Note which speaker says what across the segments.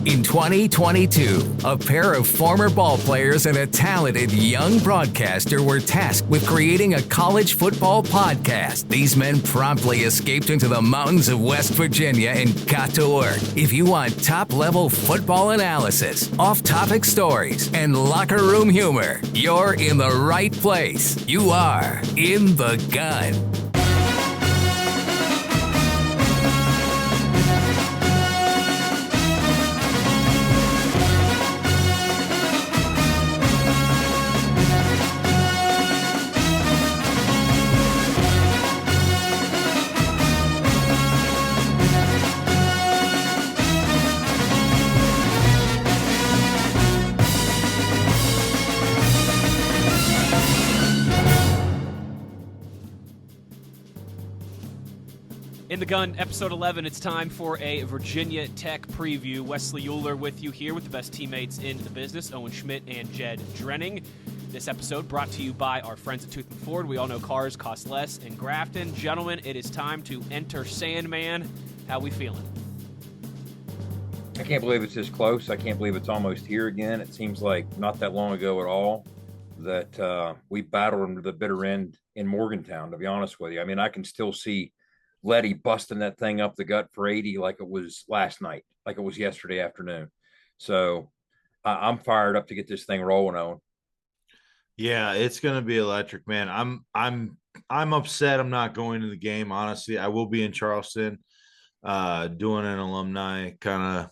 Speaker 1: In 2022, a pair of former ball players and a talented young broadcaster were tasked with creating a college football podcast. These men promptly escaped into the mountains of West Virginia and got to work. If you want top-level football analysis, off-topic stories, and locker room humor, you're in the right place. You are In the Gun.
Speaker 2: In the Gun, episode 11, it's time for a Virginia Tech preview. Wes Uhler with you here with the best teammates in the business, Owen Schmitt and Jed Drenning. This episode brought to you by our friends at Tooth & Ford. We all know cars cost less in Grafton. Gentlemen, it is time to enter Sandman. How we feeling?
Speaker 3: I can't believe it's this close. I can't believe it's almost here again. It seems like not that long ago at all that we battled into the bitter end in Morgantown, to be honest with you. I mean, I can still see Letty busting that thing up the gut for 80 like it was last night, like it was yesterday afternoon. So I'm fired up to get this thing rolling on.
Speaker 4: Yeah, it's going to be electric, man. I'm upset I'm not going to the game, honestly. I will be in Charleston doing an alumni kind of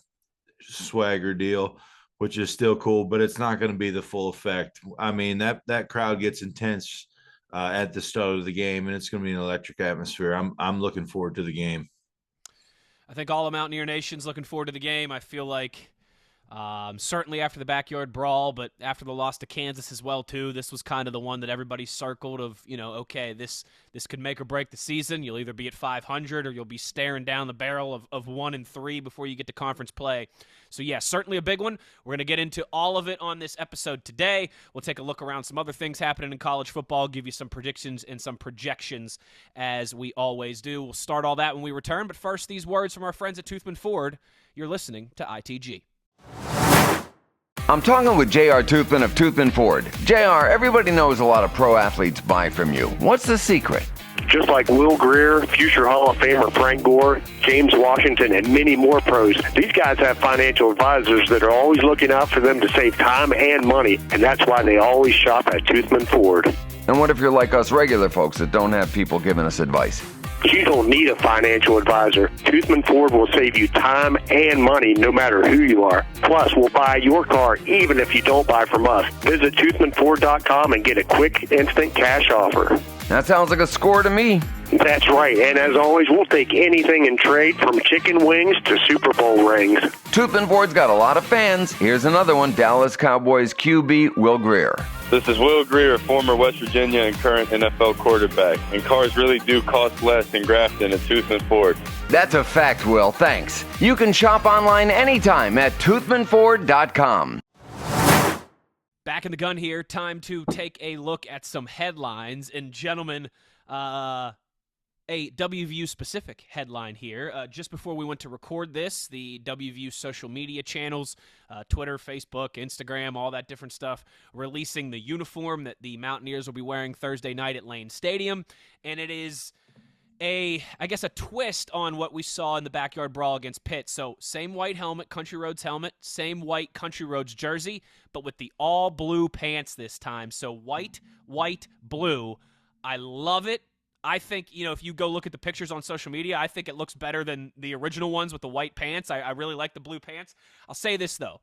Speaker 4: swagger deal, which is still cool, but it's not going to be the full effect. I mean, that crowd gets intense at the start of the game, and it's going to be an electric atmosphere. I'm looking forward to the game.
Speaker 2: I think all of Mountaineer Nation's looking forward to the game. I feel like certainly after the backyard brawl, but after the loss to Kansas as well too, this was kind of the one that everybody circled of, okay, this could make or break the season. You'll either be at 500 or you'll be staring down the barrel of 1-3 before you get to conference play. So yeah, certainly a big one. We're going to get into all of it on this episode today. We'll take a look around some other things happening in college football, give you some predictions and some projections as we always do. We'll start all that when we return, but first, these words from our friends at Toothman Ford. You're listening to ITG.
Speaker 5: I'm talking with J.R. Toothman of Toothman Ford. J.R., everybody knows a lot of pro athletes buy from you. What's the secret?
Speaker 6: Just like Will Greer, future Hall of Famer Frank Gore, James Washington, and many more pros, these guys have financial advisors that are always looking out for them to save time and money, and that's why they always shop at Toothman Ford.
Speaker 5: And what if you're like us regular folks that don't have people giving us advice?
Speaker 6: You don't need a financial advisor. Toothman Ford will save you time and money no matter who you are. Plus, we'll buy your car even if you don't buy from us. Visit toothmanford.com and get a quick, instant cash offer.
Speaker 5: That sounds like a score to me.
Speaker 6: That's right. And as always, we'll take anything in trade from chicken wings to Super Bowl rings.
Speaker 5: Toothman Ford's got a lot of fans. Here's another one, Dallas Cowboys QB Will Greer.
Speaker 7: This is Will Greer, former West Virginia and current NFL quarterback. And cars really do cost less in Grafton at Toothman Ford.
Speaker 5: That's a fact, Will. Thanks. You can shop online anytime at toothmanford.com.
Speaker 2: Back in the gun here. Time to take a look at some headlines. And gentlemen, a WVU specific headline here. Just before we went to record this, the WVU social media channels, Twitter, Facebook, Instagram, all that different stuff, releasing the uniform that the Mountaineers will be wearing Thursday night at Lane Stadium. And it is a twist on what we saw in the backyard brawl against Pitt. So same white helmet, Country Roads helmet, same white Country Roads jersey, but with the all blue pants this time. So white, blue. I love it. I think, if you go look at the pictures on social media, I think it looks better than the original ones with the white pants. I really like the blue pants. I'll say this, though.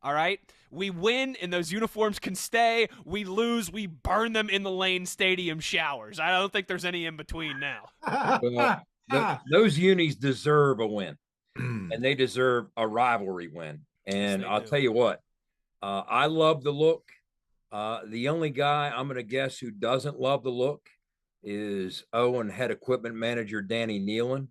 Speaker 2: All right? We win, and those uniforms can stay. We lose, we burn them in the Lane Stadium showers. I don't think there's any in between now.
Speaker 3: Those unis deserve a win, and they deserve a rivalry win. And yes, I'll tell you what, I love the look. The only guy I'm going to guess who doesn't love the look is Owen head equipment manager Danny Nealon,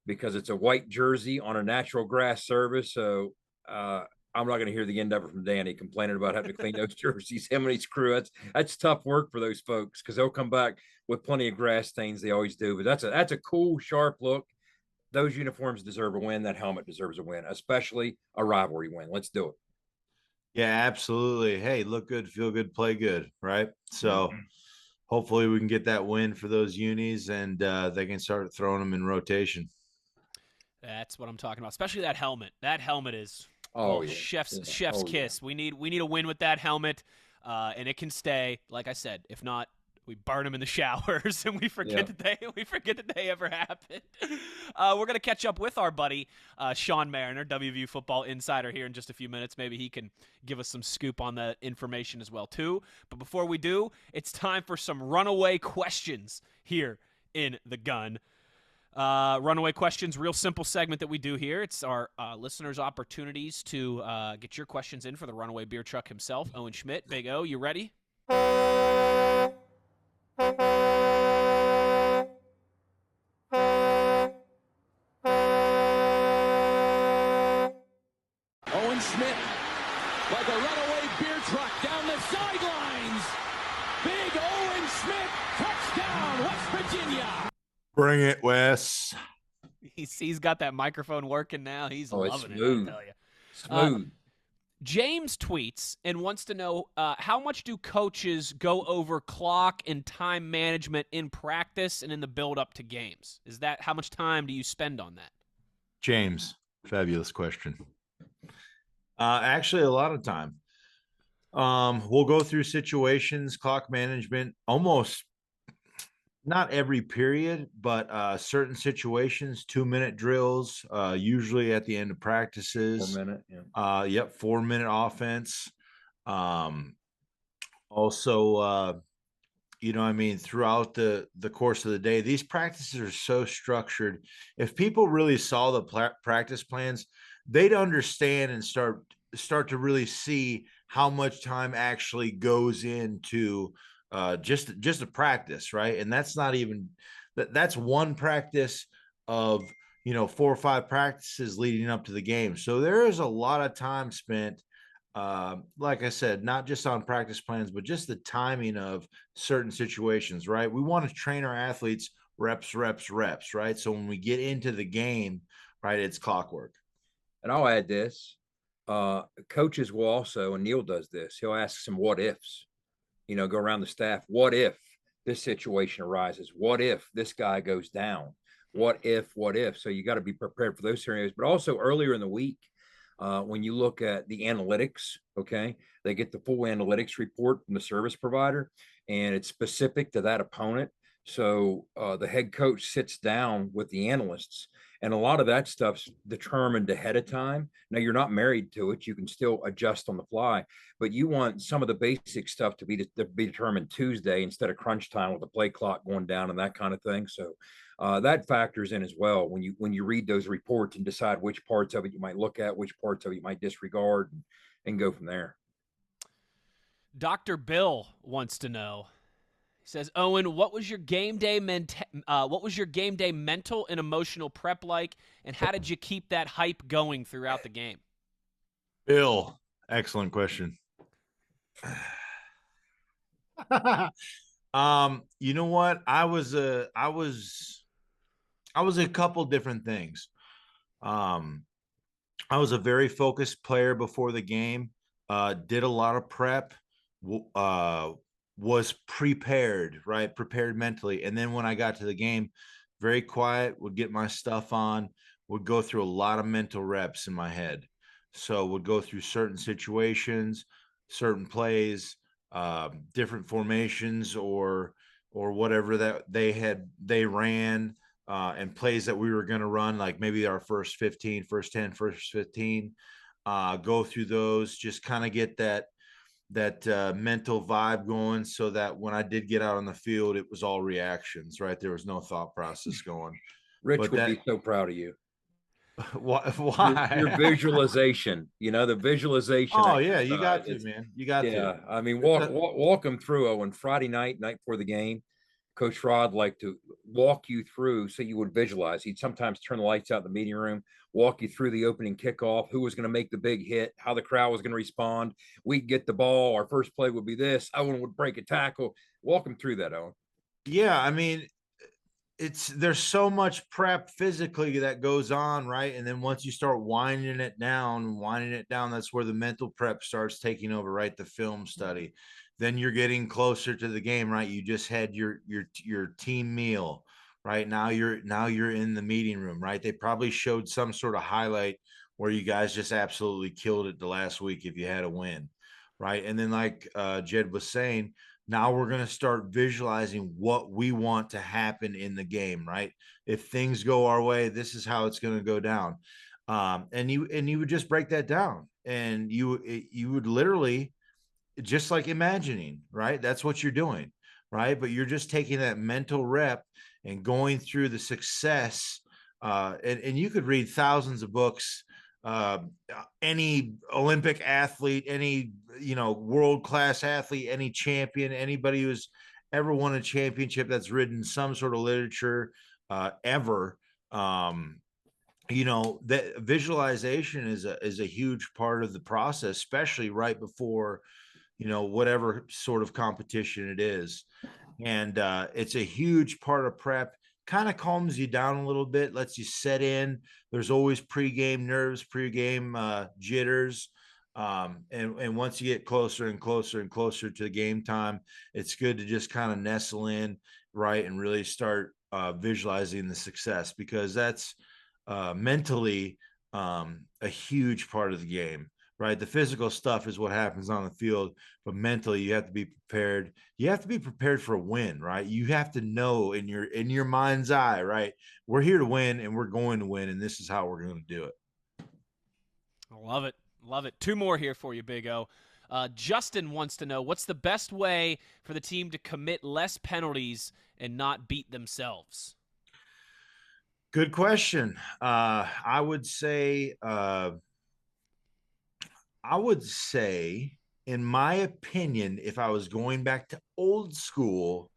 Speaker 3: because it's a white jersey on a natural grass surface. So I'm not going to hear the end of it from Danny complaining about having to clean those jerseys. Him and his crew, that's tough work for those folks, because they'll come back with plenty of grass stains. They always do. But that's a cool, sharp look. those uniforms deserve a win. That helmet deserves a win, especially a rivalry win. Let's do it.
Speaker 4: Yeah, absolutely. Hey, look good, feel good, play good, right? So hopefully we can get that win for those unis, and they can start throwing them in rotation.
Speaker 2: That's what I'm talking about, especially that helmet. That helmet is
Speaker 3: yeah.
Speaker 2: chef's kiss. We need a win with that helmet, and it can stay. Like I said, if not, we burn them in the showers and we forget that they ever happened. We're gonna catch up with our buddy Sean Mariner, WVU football insider, here in just a few minutes. Maybe he can give us some scoop on that information as well too. But before we do, it's time for some runaway questions here in the gun. Runaway questions, real simple segment that we do here. It's our listeners' opportunities to get your questions in for the runaway beer truck himself, Owen Schmitt. Big O, you ready?
Speaker 8: Owen Schmitt, like a runaway beer truck down the sidelines. Big Owen Schmitt, touchdown, West Virginia.
Speaker 4: Bring it, Wes.
Speaker 2: He's got that microphone working now. He's loving it, I tell you.
Speaker 3: Smooth.
Speaker 2: James tweets and wants to know how much do coaches go over clock and time management in practice and in the build-up to games? Is that how much time do you spend on that?
Speaker 4: James, fabulous question. Actually, a lot of time. We'll go through situations, clock management, almost not every period, but certain situations, 2-minute drills, usually at the end of practices.
Speaker 3: 4 minute, yeah.
Speaker 4: 4-minute offense. Also, throughout the course of the day, these practices are so structured. If people really saw the practice plans, they'd understand and start to really see how much time actually goes into just a practice, right? And that's not even that's one practice of 4 or 5 practices leading up to the game. So there is a lot of time spent, like I said, not just on practice plans, but just the timing of certain situations, right? We want to train our athletes reps, right? So when we get into the game, right, it's clockwork.
Speaker 3: And I'll add this. Coaches will also, and Neil does this, he'll ask some what ifs, go around the staff. What if this situation arises? What if this guy goes down? What if? So you got to be prepared for those scenarios. But also earlier in the week, when you look at the analytics, okay, they get the full analytics report from the service provider, and it's specific to that opponent. So the head coach sits down with the analysts, and a lot of that stuff's determined ahead of time. Now, you're not married to it. You can still adjust on the fly, but you want some of the basic stuff to be determined Tuesday instead of crunch time with the play clock going down and that kind of thing. So that factors in as well when you read those reports and decide which parts of it you might look at, which parts of it you might disregard, and go from there.
Speaker 2: Dr. Bill wants to know. He says, Owen, what was your game day mental and emotional prep like, and how did you keep that hype going throughout the game?
Speaker 4: Bill, excellent question. You know what? I was a couple different things. I was a very focused player before the game. Did a lot of prep. Was prepared mentally. And then when I got to the game, very quiet, would get my stuff on, would go through a lot of mental reps in my head. So would go through certain situations, certain plays, different formations or whatever that they ran, and plays that we were going to run, like maybe our first 15, first 10, first 15, go through those, just kind of get that mental vibe going, so that when I did get out on the field, it was all reactions, right? There was no thought process going.
Speaker 3: Rich would be so proud of you.
Speaker 4: Why?
Speaker 3: Your visualization, the visualization.
Speaker 4: Oh yeah, you got to, man. You got to.
Speaker 3: Yeah, I mean, walk them through. On Friday night before the game, Coach Rod liked to walk you through so you would visualize. He'd sometimes turn the lights out in the meeting room, walk you through the opening kickoff, who was going to make the big hit, how the crowd was going to respond. We'd get the ball. Our first play would be this. Owen would break a tackle. Walk him through that, Owen.
Speaker 4: Yeah, I mean, there's so much prep physically that goes on, right? And then once you start winding it down, that's where the mental prep starts taking over, right? The film study. Then you're getting closer to the game, right? You just had your team meal, right? Now you're in the meeting room, right? They probably showed some sort of highlight where you guys just absolutely killed it the last week if you had a win, right? And then like Jed was saying, now we're going to start visualizing what we want to happen in the game, right? If things go our way, this is how it's going to go down. And you would just break that down, and you would literally just like imagining, right? That's what you're doing, right? But you're just taking that mental rep and going through the success. And you could read thousands of books. Any Olympic athlete, any world-class athlete, any champion, anybody who's ever won a championship that's written some sort of literature ever, that visualization is a huge part of the process, especially right before whatever sort of competition it is. And it's a huge part of prep. Kind of calms you down a little bit, lets you set in. There's always pregame nerves, pregame jitters. And once you get closer and closer and closer to the game time, it's good to just kind of nestle in, right, and really start visualizing the success, because that's mentally a huge part of the game. Right. The physical stuff is what happens on the field, but mentally you have to be prepared. You have to be prepared for a win, right? You have to know in your mind's eye, right? We're here to win, and we're going to win, and this is how we're going to do it.
Speaker 2: I love it. Love it. Two more here for you, Big O. Justin wants to know, what's the best way for the team to commit less penalties and not beat themselves?
Speaker 4: Good question. I would say, in my opinion, if I was going back to old school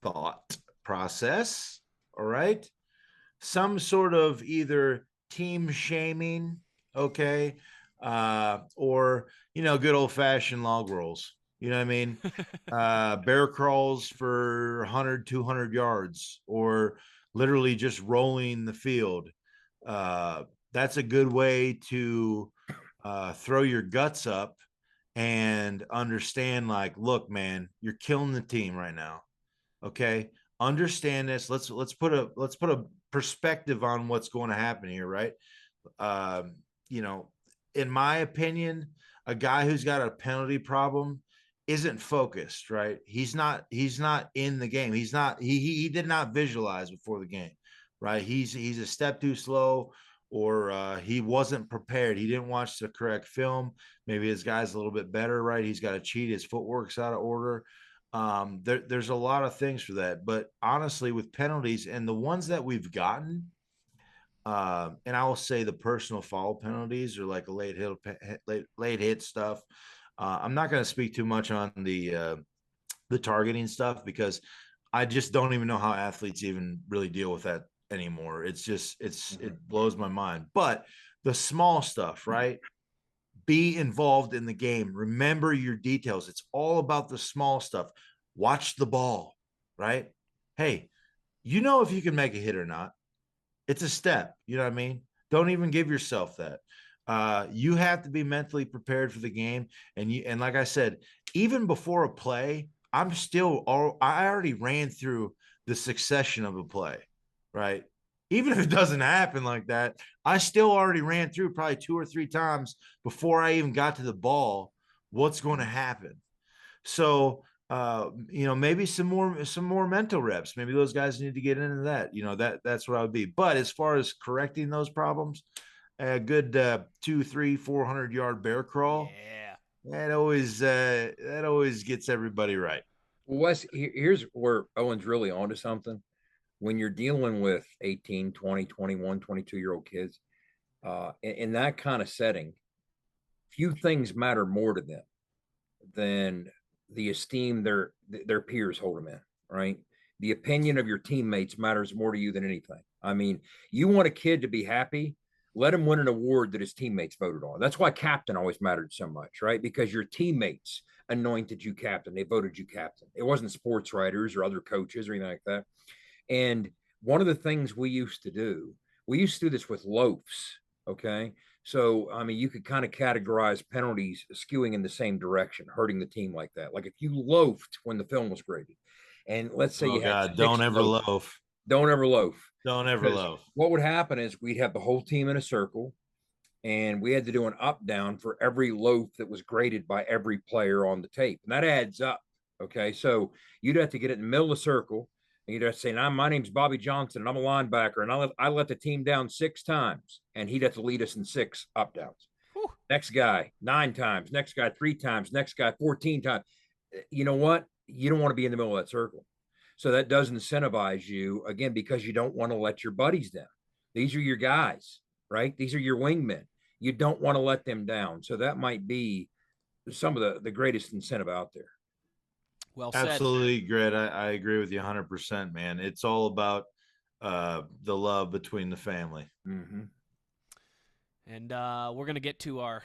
Speaker 4: thought process, all right, some sort of either team shaming, okay, or good old fashioned log rolls. You know what I mean? Bear crawls for 100, 200 yards, or literally just rolling the field. That's a good way to throw your guts up and understand, like, look, man, you're killing the team right now. Okay. Understand this. Let's put a perspective on what's going to happen here. Right. In my opinion, a guy who's got a penalty problem isn't focused, right? He's not in the game. He did not visualize before the game, right? He's a step too slow, or he wasn't prepared. He didn't watch the correct film. Maybe his guy's a little bit better, right? He's got to cheat. His footwork's out of order. There's a lot of things for that. But honestly, with penalties and the ones that we've gotten, and I will say the personal foul penalties, or like a late hit stuff. I'm not going to speak too much on the targeting stuff, because I just don't even know how athletes even really deal with that anymore. It's just it blows my mind. But the small stuff, right? Be involved in the game. Remember your details. It's all about the small stuff. Watch the ball, right? Hey, if you can make a hit or not. It's a step. You know what I mean? Don't even give yourself that. You have to be mentally prepared for the game. And like I said, even before a play, I already ran through the succession of a play, right? Even if it doesn't happen like that, I still already ran through probably 2 or 3 times before I even got to the ball what's going to happen. So, maybe some more mental reps. Maybe those guys need to get into that. That's what I would be. But as far as correcting those problems, a good 200, 300, 400 yard bear crawl, that always gets everybody right.
Speaker 3: Well, Wes, here's where Owen's really onto something. When you're dealing with 18, 20, 21, 22-year-old kids, in that kind of setting, few things matter more to them than the esteem their peers hold them in, right? The opinion of your teammates matters more to you than anything. I mean, you want a kid to be happy, let him win an award that his teammates voted on. That's why captain always mattered so much, right? Because your teammates anointed you captain. They voted you captain. It wasn't sports writers or other coaches or anything like that. And one of the things we used to do this with loafs. Okay. So, I mean, you could kind of categorize penalties skewing in the same direction, hurting the team like that. Like if you loafed when the film was graded, and let's say you had
Speaker 4: don't ever loaf.
Speaker 3: Don't ever loaf.
Speaker 4: Don't ever loaf.
Speaker 3: What would happen is we'd have the whole team in a circle, and we had to do an up down for every loaf that was graded by every player on the tape. And that adds up. Okay. So you'd have to get it in the middle of the circle. And you'd have to say, my name's Bobby Johnson, and I'm a linebacker, and I let the team down 6 times, and he'd have to lead us in 6 up downs. Whew. Next guy, 9 times. Next guy, 3 times. Next guy, 14 times. You know what? You don't want to be in the middle of that circle. So that does incentivize you, again, because you don't want to let your buddies down. These are your guys, right? These are your wingmen. You don't want to let them down. So that might be some of the greatest incentive out there.
Speaker 2: Well said.
Speaker 4: Absolutely, Gret. I agree with you 100%, man. It's all about the love between the family.
Speaker 3: Mm-hmm.
Speaker 2: And we're going to get to our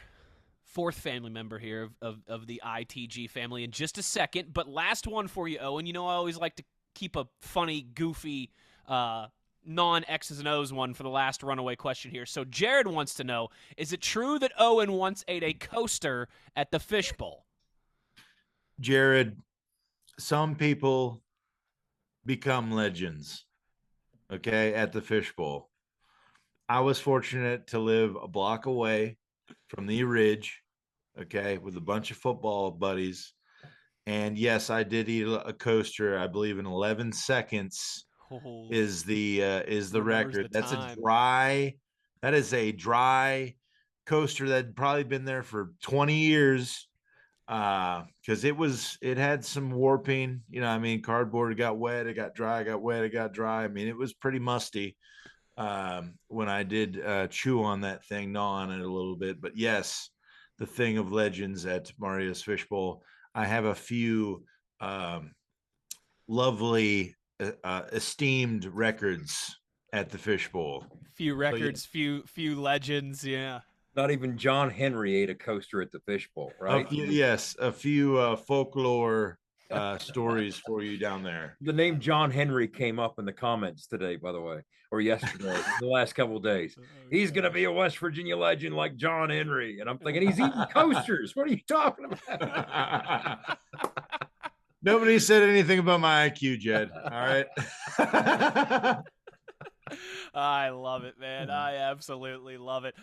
Speaker 2: 4th family member here of the ITG family in just a second. But last one for you, Owen. You know, I always like to keep a funny, goofy, non-X's and O's one for the last runaway question here. So Jared wants to know, is it true that Owen once ate a coaster at the Fishbowl?
Speaker 4: Jared, some people become legends, okay, at the Fishbowl. I was fortunate to live a block away from the Ridge, okay, with a bunch of football buddies. And yes, I did eat a coaster. I believe in 11 seconds is the record. That is a dry coaster that had probably been there for 20 years. Because it had some warping, you know, I mean, cardboard got wet, it got dry, got wet, it got dry. I mean, it was pretty musty when I did chew on that thing, gnaw on it a little bit. But yes, the thing of legends at Maria's Fishbowl. I have a few lovely esteemed records at the Fishbowl.
Speaker 2: Few records, so, yeah. few legends, yeah.
Speaker 3: Not even John Henry ate a coaster at the Fishbowl, right?
Speaker 4: Yes, a few folklore stories for you down there.
Speaker 3: The name John Henry came up in the comments today, by the way, or yesterday, the last couple of days. He's going to be a West Virginia legend like John Henry. And I'm thinking, he's eating coasters. What are you talking about?
Speaker 4: Nobody said anything about my IQ, Jed. All right.
Speaker 2: I love it, man. I absolutely love it.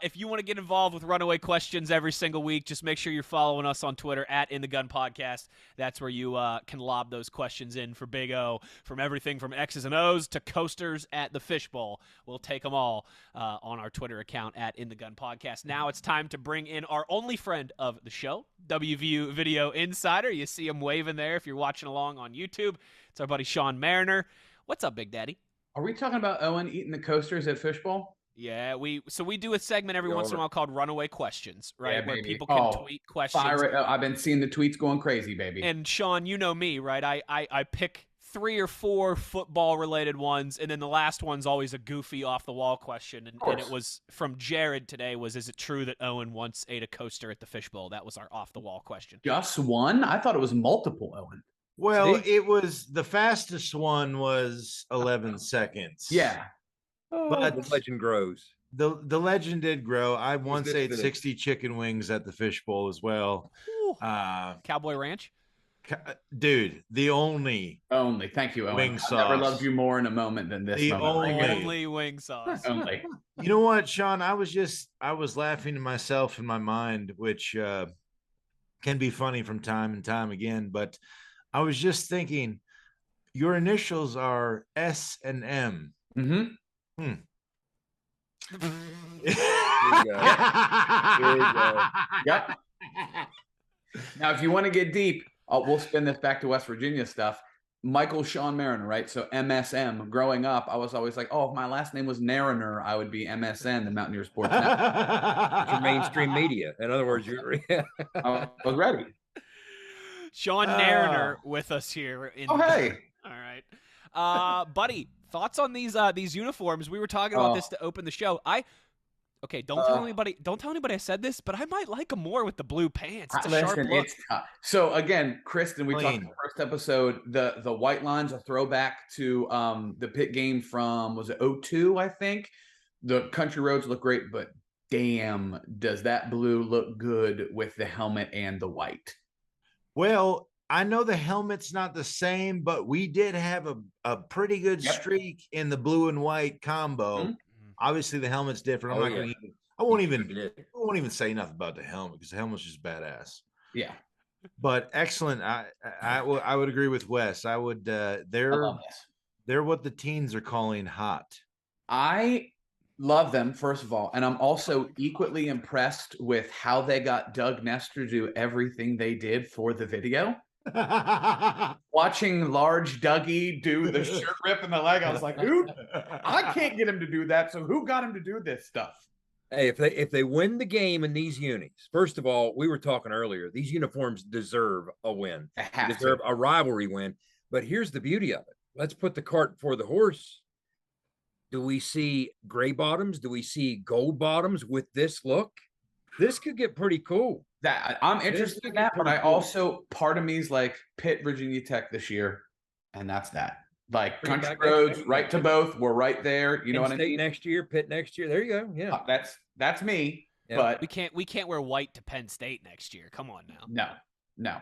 Speaker 2: If you want to get involved with Runaway Questions every single week, just make sure you're following us on Twitter at In The Gun Podcast. That's where you can lob those questions in for Big O, from everything from X's and O's to coasters at the Fishbowl. We'll take them all on our Twitter account at In The Gun Podcast. Now it's time to bring in our only friend of the show, Wvu Video Insider. You see him waving there if you're watching along on YouTube. It's our buddy Sean Mariner. What's up, Big Daddy?
Speaker 9: Are we talking about Owen eating the coasters at Fishbowl?
Speaker 2: Yeah, we do a segment every once in a while called Runaway Questions, right?
Speaker 9: Yeah,
Speaker 2: where people can tweet questions.
Speaker 9: I've been seeing the tweets going crazy, baby.
Speaker 2: And Sean, you know me, right? I pick 3 or 4 football-related ones, and then the last one's always a goofy off-the-wall question. And it was from Jared today was, is it true that Owen once ate a coaster at the Fishbowl? That was our off-the-wall question.
Speaker 9: Just one? I thought it was multiple, Owen.
Speaker 4: Well, it was the fastest one was 11 seconds.
Speaker 9: Yeah.
Speaker 3: But the legend grows.
Speaker 4: The legend did grow. I once ate 60 chicken wings at the Fishbowl as well.
Speaker 2: Cowboy Ranch?
Speaker 4: Dude, the only.
Speaker 9: Thank you, Owen.
Speaker 4: Wing
Speaker 9: I've
Speaker 4: sauce.
Speaker 9: never loved you more in a moment than this.
Speaker 4: The
Speaker 9: moment.
Speaker 2: Only wing sauce.
Speaker 9: Only.
Speaker 4: You know what, Sean? I was laughing to myself in my mind, which can be funny from time and time again, but I was just thinking, your initials are S and M.
Speaker 9: Mm-hmm.
Speaker 3: There you go. There you go.
Speaker 9: Yep. Now, if you want to get deep, we'll spin this back to West Virginia stuff. Michael Sean Mariner, right? So MSM. Growing up, I was always like, if my last name was Mariner, I would be MSN, the Mountaineer Sports Network.
Speaker 3: Your mainstream media. In other words,
Speaker 9: I was ready.
Speaker 2: Sean Mariner with us here.
Speaker 9: Hey.
Speaker 2: All right. Buddy, thoughts on these uniforms? We were talking about this to open the show. Okay, don't tell anybody. Don't tell anybody I said this, but I might like them more with the blue pants. It's a sharp look.
Speaker 9: It's tough. So again, Kristen, we talked in the first episode. The white line's a throwback to the Pitt game from, was it 02, I think. The country roads look great, but damn, does that blue look good with the helmet and the white?
Speaker 4: Well, I know the helmet's not the same, but we did have a pretty good streak in the blue and white combo. Mm-hmm. Obviously, the helmet's different. I'm not going to. I won't even say nothing about the helmet because the helmet's just badass.
Speaker 9: Yeah,
Speaker 4: but excellent. I would agree with Wes. I would. They're what the teens are calling hot.
Speaker 9: I love them, first of all, and I'm also equally impressed with how they got Doug Nestor to do everything they did for the video. Watching large Dougie do the shirt rip in the leg, I was like, dude, I can't get him to do that. So who got him to do this stuff?
Speaker 3: Hey, if they win the game in these unis, first of all, we were talking earlier, these uniforms deserve a win. They deserve a rivalry win. But here's the beauty of it. Let's put the cart before the horse. Do we see gray bottoms? Do we see gold bottoms with this look? This could get pretty cool.
Speaker 9: That I'm interested in that, but I also, part of me is like Pitt, Virginia Tech this year, and that's that. Like country roads, right to both. We're right there. You know what I mean?
Speaker 3: Next year, Pitt next year. There you go. Yeah,
Speaker 9: that's me. Yeah. But
Speaker 2: we can't wear white to Penn State next year. Come on now.
Speaker 9: No.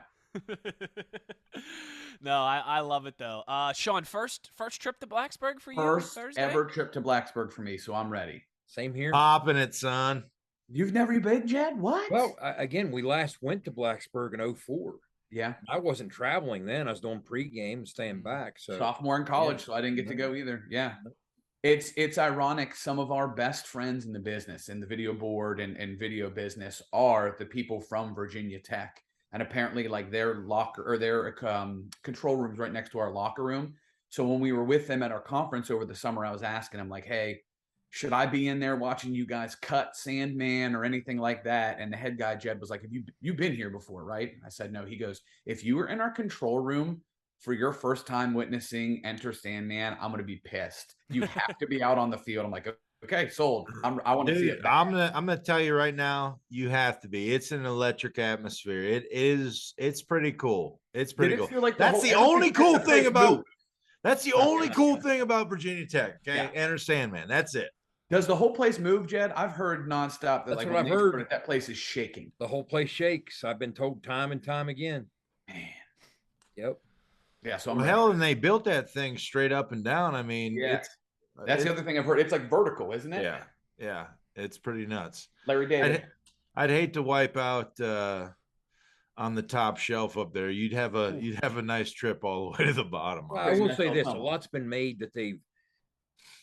Speaker 2: No, I love it though. Sean, first trip to Blacksburg for you?
Speaker 9: First ever trip to Blacksburg for me, so I'm ready.
Speaker 3: Same here.
Speaker 4: Popping it, son.
Speaker 9: You've never been, Jed? What?
Speaker 3: Well, again, we last went to Blacksburg in 04.
Speaker 9: Yeah.
Speaker 3: I wasn't traveling then. I was doing pregame, staying back. So
Speaker 9: sophomore in college, so I didn't get to go either. Yeah. It's ironic. Some of our best friends in the business, in the video board and video business, are the people from Virginia Tech. And apparently, like, their locker or their control room's right next to our locker room. So when we were with them at our conference over the summer, I was asking them, like, hey, should I be in there watching you guys cut Sandman or anything like that? And the head guy, Jed, was like, have you've been here before, right? I said, no. He goes, if you were in our control room for your first time witnessing Enter Sandman, I'm going to be pissed. You have to be out on the field. I'm like, okay, sold. I want to see it.
Speaker 4: I'm gonna tell you right now, you have to be. It's an electric atmosphere. It's pretty cool. It's pretty cool. Like that's the only cool thing about. That's the only cool thing about Virginia Tech. Okay, yeah. Enter Sandman. That's it.
Speaker 9: Does the whole place move, Jed? I've heard nonstop that
Speaker 3: what I've heard.
Speaker 9: That place is shaking.
Speaker 3: The whole place shakes. I've been told time and time again.
Speaker 9: Man.
Speaker 3: Yep.
Speaker 9: Yeah. So
Speaker 4: hell, and they built that thing straight up and down. I mean,
Speaker 9: yeah. That's the other thing I've heard. It's like vertical, isn't it?
Speaker 4: Yeah. Yeah. It's pretty nuts.
Speaker 9: Larry David.
Speaker 4: I'd hate to wipe out on the top shelf up there. You'd have a nice trip all the way to the bottom.
Speaker 3: Well, I will say this: a lot's been made that the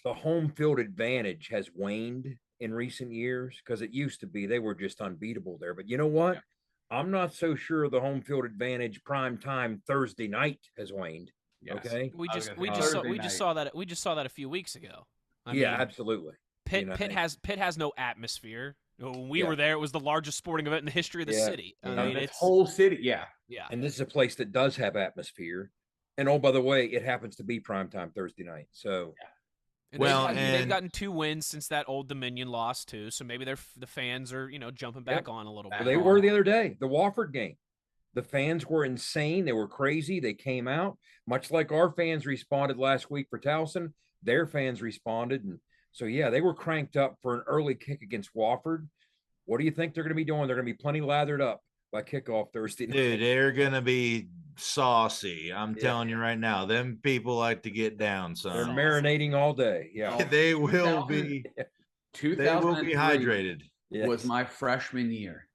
Speaker 3: home field advantage has waned in recent years because it used to be they were just unbeatable there. But you know what? Yeah. I'm not so sure the home field advantage prime time Thursday night has waned. Yes. Okay,
Speaker 2: we just saw that a few weeks ago.
Speaker 3: I mean, absolutely.
Speaker 2: Pitt has no atmosphere. When we were there, it was the largest sporting event in the history of the city. I mean,
Speaker 9: it's whole city. Yeah.
Speaker 3: And this is a place that does have atmosphere. And oh, by the way, it happens to be primetime Thursday night. So,
Speaker 2: they've gotten 2 wins since that Old Dominion loss too. So maybe the fans are jumping back on a little bit.
Speaker 3: They were the other day, the Wofford game. The fans were insane. They were crazy. They came out, much like our fans responded last week for Towson. Their fans responded. And so, they were cranked up for an early kick against Wofford. What do you think they're going to be doing? They're going to be plenty lathered up by kickoff Thursday night.
Speaker 4: Dude, they're going to be saucy. I'm telling you right now. Them people like to get down, son.
Speaker 3: They're marinating all day. Yeah.
Speaker 4: They will be. They will be hydrated.
Speaker 9: Was my freshman year.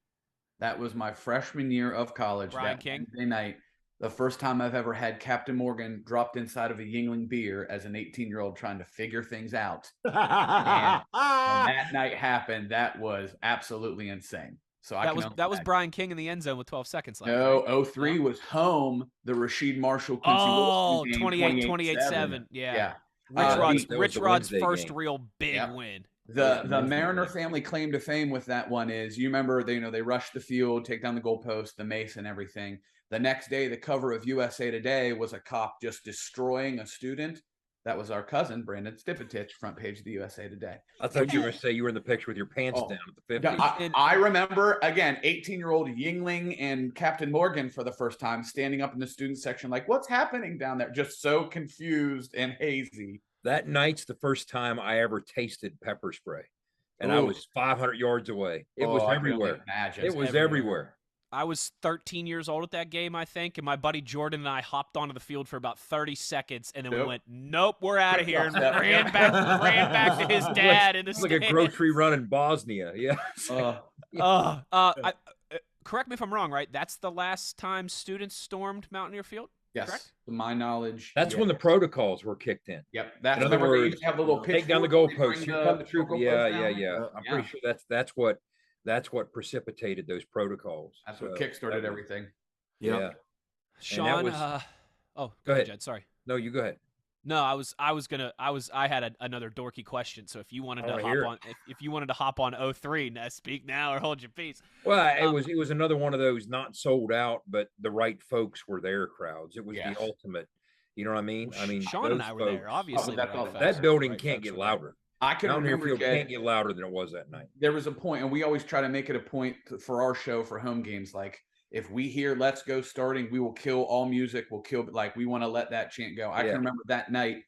Speaker 9: That was my freshman year of college.
Speaker 2: Brian King.
Speaker 9: Wednesday night, the first time I've ever had Captain Morgan dropped inside of a Yingling beer as an 18-year-old trying to figure things out. And when that night happened, that was absolutely insane. So
Speaker 2: that was Brian King in the end zone with 12 seconds left.
Speaker 9: No, 03 was home. The Rasheed Marshall.
Speaker 2: 28-7. Yeah. Rich Rod's first real big win.
Speaker 9: The Mariner family claim to fame with that one is, you remember, they rushed the field, take down the goalpost, the mace and everything. The next day, the cover of USA Today was a cop just destroying a student That was our cousin, Brandon Stipetich, front page of the USA Today.
Speaker 3: I thought you were going to say you were in the picture with your pants down at the 50s.
Speaker 9: I remember, again, 18-year-old Yingling and Captain Morgan for the first time standing up in the student section like, what's happening down there? Just so confused and hazy.
Speaker 3: That night's the first time I ever tasted pepper spray. And I was 500 yards away. It was everywhere. It was everywhere.
Speaker 2: I was 13 years old at that game, I think, and my buddy Jordan and I hopped onto the field for about 30 seconds, and then we went, nope, we're out of here, and ran back to his dad in the
Speaker 3: stands. Like a grocery run in Bosnia, yeah.
Speaker 2: Correct me if I'm wrong, right? That's the last time students stormed Mountaineer Field?
Speaker 9: Yes, correct? To my knowledge.
Speaker 3: That's when the protocols were kicked in.
Speaker 9: Yep. That's in other words, they used to have the little
Speaker 3: take down the goalposts. Here come the troop. Yeah. I'm pretty sure that's what precipitated those protocols.
Speaker 9: That's what kickstarted everything.
Speaker 3: Yeah.
Speaker 2: Sean, go ahead, Jed. Sorry.
Speaker 3: No, you go ahead.
Speaker 2: No, I had another dorky question. So if you wanted to if you wanted to hop on 03, speak now or hold your peace.
Speaker 3: Well, it was another one of those not sold out, but the right folks were there crowds. It was the ultimate. You know what I mean?
Speaker 2: Sean and I were there. Obviously,
Speaker 3: that building can't get louder.
Speaker 9: I can remember
Speaker 3: it can't get louder than it was that night.
Speaker 9: There was a point, and we always try to make it a point for our show for home games. Like, if we hear "Let's Go" starting, we will kill all music. We'll kill, we want to let that chant go. I can remember that night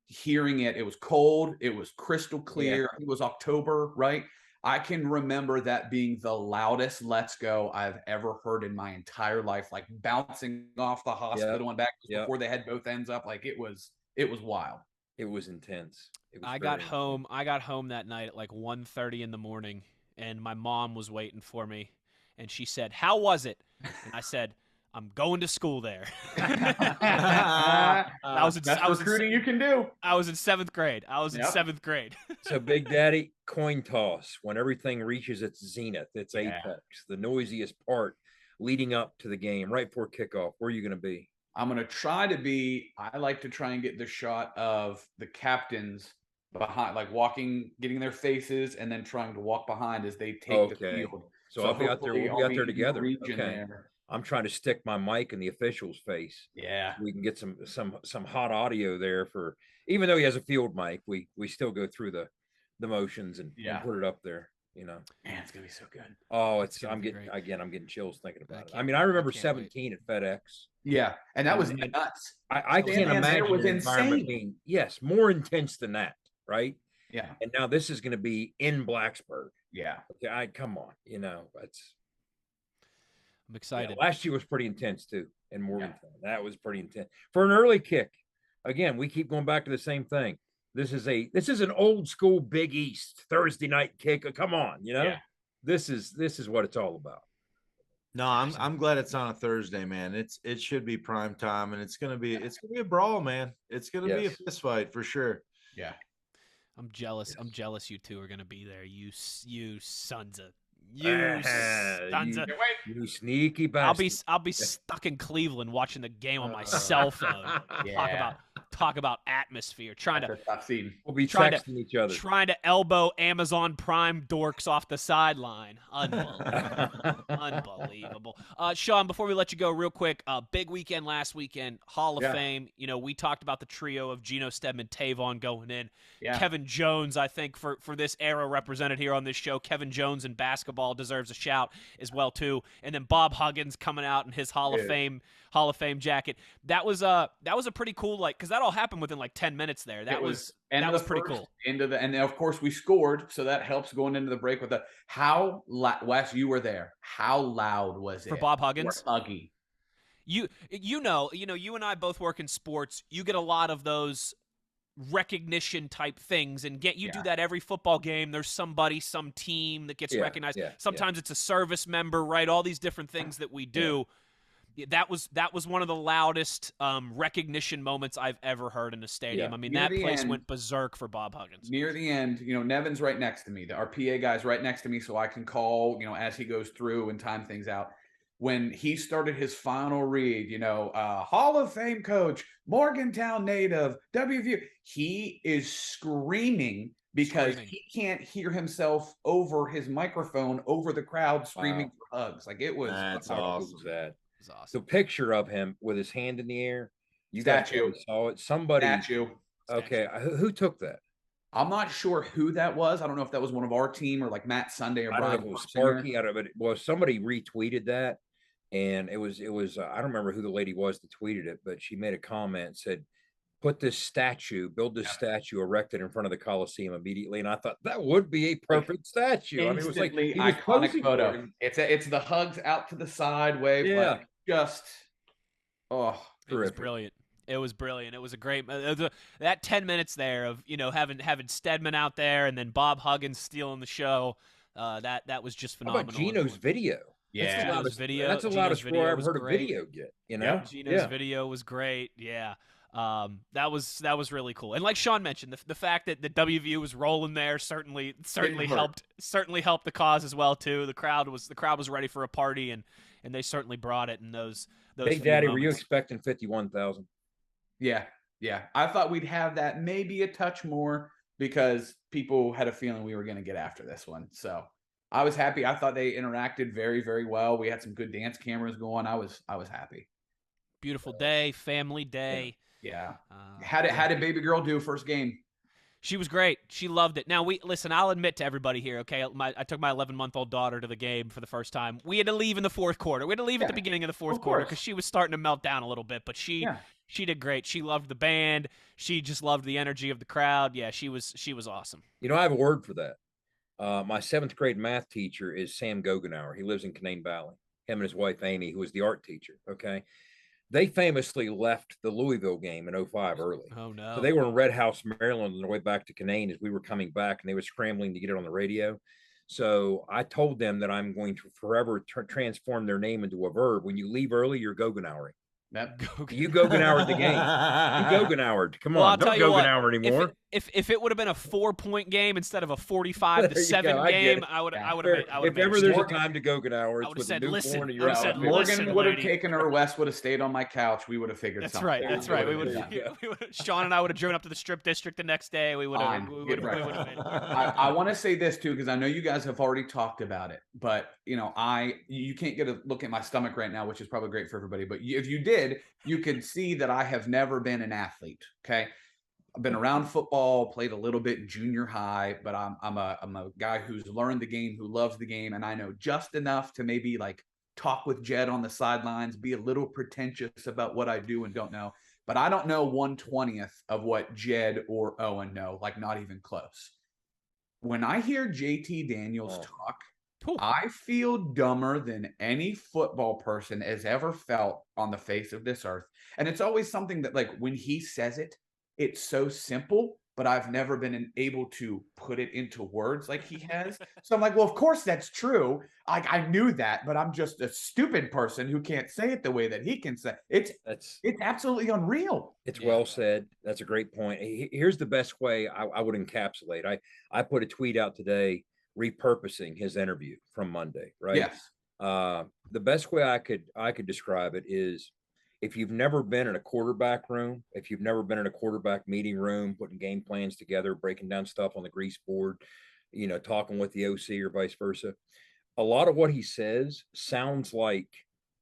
Speaker 9: hearing it. It was cold. It was crystal clear. It was October, right? I can remember that being the loudest "Let's Go" I've ever heard in my entire life, like bouncing off the hospital and back before they had both ends up. Like it was wild.
Speaker 3: It was intense.
Speaker 2: I got home that night at like 1:30 in the morning, and my mom was waiting for me, and she said, "How was it?" And I said, "I'm going to school there."
Speaker 9: That's recruiting you can do.
Speaker 2: I was in 7th grade. In 7th grade.
Speaker 3: So, Big Daddy, coin toss. When everything reaches its zenith, its apex, the noisiest part leading up to the game, right before kickoff, where are you going to be?
Speaker 9: I'm going to I like to try and get the shot of the captains behind, like getting their faces and then trying to walk behind as they take the field.
Speaker 3: So I'll be out there. We'll be out there together. Okay. I'm trying to stick my mic in the official's face.
Speaker 9: Yeah.
Speaker 3: So we can get some hot audio there for, even though he has a field mic, we still go through the motions and put it up there. You know,
Speaker 9: man, it's gonna be so good.
Speaker 3: Oh, I'm getting chills thinking about it. I mean, I remember 17 at FedEx.
Speaker 9: Yeah, and that was nuts.
Speaker 3: I can't imagine the environment being more intense than that, right?
Speaker 9: Yeah.
Speaker 3: And now this is going to be in Blacksburg.
Speaker 9: Yeah.
Speaker 3: Okay, come on, I'm
Speaker 2: excited.
Speaker 3: Last year was pretty intense too in Morgantown. That was pretty intense for an early kick. Again, we keep going back to the same thing. This is an old school Big East Thursday night kick. Come on, this is what it's all about.
Speaker 4: No, I'm glad it's on a Thursday, man. It should be prime time, and it's gonna be a brawl, man. It's gonna be a fist fight for sure.
Speaker 9: Yeah,
Speaker 2: I'm jealous. I'm jealous you two are gonna be there. You sons of you
Speaker 3: sneaky bastard.
Speaker 2: I'll be stuck in Cleveland watching the game on my cell phone. Talk about atmosphere.
Speaker 3: We'll be texting each other.
Speaker 2: Trying to elbow Amazon Prime dorks off the sideline. Unbelievable. Sean, before we let you go, real quick, big weekend last weekend, Hall of Fame. We talked about the trio of Geno Stedman, Tavon going in. Yeah. Kevin Jones, I think, for this era represented here on this show. Kevin Jones in basketball deserves a shout as well too. And then Bob Huggins coming out in his Hall of Fame jacket. That was a pretty cool, because that all happened within 10 minutes there. That was pretty cool.
Speaker 9: And of course we scored, so that helps going into the break with Wes, you were there. How loud was it
Speaker 2: for Bob Huggins?
Speaker 9: Huggy.
Speaker 2: You and I both work in sports. You get a lot of those recognition type things, and do that every football game. There's some team that gets recognized. Sometimes it's a service member, right? All these different things that we do. That was one of the loudest recognition moments I've ever heard in a stadium. I mean, that place went berserk for Bob Huggins.
Speaker 9: Near the end, Nevin's right next to me. Our PA guy's right next to me, so I can call, as he goes through and time things out. When he started his final read, Hall of Fame coach, Morgantown native, WVU, he is screaming because he can't hear himself over his microphone, over the crowd screaming for hugs.
Speaker 4: That's awesome.
Speaker 3: The picture of him with his hand in the air. You
Speaker 9: statue.
Speaker 3: guys saw it. Somebody.
Speaker 9: Statue.
Speaker 2: statue.
Speaker 3: Okay, who took that?
Speaker 9: I'm not sure who that was. I don't know if that was one of our team or like Matt Sunday or
Speaker 3: I don't know
Speaker 9: Brian
Speaker 3: if it was
Speaker 9: Persinger.
Speaker 3: Sparky. I don't know, but well, somebody retweeted that, and it was I don't remember who the lady was that tweeted it, but she made a comment, said, "Put this statue, build this statue, erected in front of the Coliseum immediately." And I thought that would be a perfect statue. I mean, it was like
Speaker 9: Instantly
Speaker 3: he was
Speaker 9: iconic
Speaker 3: posing
Speaker 9: photo.
Speaker 3: for him.
Speaker 9: It's the hugs out to the side wave.
Speaker 3: Yeah.
Speaker 9: Like just
Speaker 2: It was brilliant. It was brilliant. It was a great that 10 minutes there of having Stedman out there and then Bob Huggins stealing the show. That was just phenomenal.
Speaker 3: How about Gino's video?
Speaker 9: Yeah,
Speaker 2: Gino's video.
Speaker 3: That's the loudest score I've heard a video get. You know,
Speaker 2: Gino's video was great. Yeah. That was really cool. And like Sean mentioned, the fact that the WVU was rolling there certainly helped the cause as well too. The crowd was ready for a party, and they certainly brought it in those
Speaker 3: Big Daddy, were you expecting 51,000?
Speaker 9: Yeah. I thought we'd have that maybe a touch more because people had a feeling we were going to get after this one. So I was happy. I thought they interacted very, very well. We had some good dance cameras going. I was happy.
Speaker 2: Beautiful day, family day.
Speaker 9: Yeah. How did baby girl do first game?
Speaker 2: She was great. She loved it. Now, I'll admit to everybody here, okay? I took my 11-month-old daughter to the game for the first time. We had to leave in the fourth quarter. We had to leave at the beginning of the fourth quarter because she was starting to melt down a little bit. But she did great. She loved the band. She just loved the energy of the crowd. Yeah, she was awesome.
Speaker 3: You know, I have a word for that. My 7th grade math teacher is Sam Gogenauer. He lives in Canaan Valley. Him and his wife, Amy, who was the art teacher, okay? They famously left the Louisville game in 2005 early.
Speaker 2: Oh, no.
Speaker 3: So they were in Red House, Maryland on their way back to Canaan as we were coming back, and they were scrambling to get it on the radio. So I told them that I'm going to forever transform their name into a verb. When you leave early, you're Gogenauered. You Gogenauered the game. You Gogenauered. Come on, don't Gogenauer anymore.
Speaker 2: If it would have been a 4-point game instead of a 45-7 game, I would have.
Speaker 3: If ever there's a time to Gogenauer,
Speaker 2: I would
Speaker 3: it's
Speaker 2: have
Speaker 3: with
Speaker 2: said,
Speaker 3: a newborn.
Speaker 2: listen.
Speaker 9: Morgan would have taken her. Wes would have stayed on my couch. We would have figured something.
Speaker 2: That's right. We would. Sean and I would have driven up to the strip district the next day. We would have.
Speaker 9: I want to say this too because I know you guys have already talked about it, but you can't get a look at my stomach right now, which is probably great for everybody. But if you did, you could see that I have never been an athlete. Okay. I've been around football, played a little bit in junior high, but I'm a guy who's learned the game, who loves the game, and I know just enough to maybe like talk with Jed on the sidelines, be a little pretentious about what I do and don't know. But I don't know 1/20th of what Jed or Owen know, like not even close. When I hear JT Daniels talk, I feel dumber than any football person has ever felt on the face of this earth. And it's always something that like when he says it, it's so simple, but I've never been able to put it into words like he has. So I'm like, well, of course that's true. I knew that, but I'm just a stupid person who can't say it the way that he can say it. It's absolutely unreal.
Speaker 3: It's well said. That's a great point. Here's the best way I would encapsulate. I put a tweet out today repurposing his interview from Monday, right?
Speaker 9: Yes.
Speaker 3: The best way I could describe it is if you've never been in a quarterback room, if you've never been in a quarterback meeting room, putting game plans together, breaking down stuff on the grease board, talking with the OC or vice versa, a lot of what he says sounds like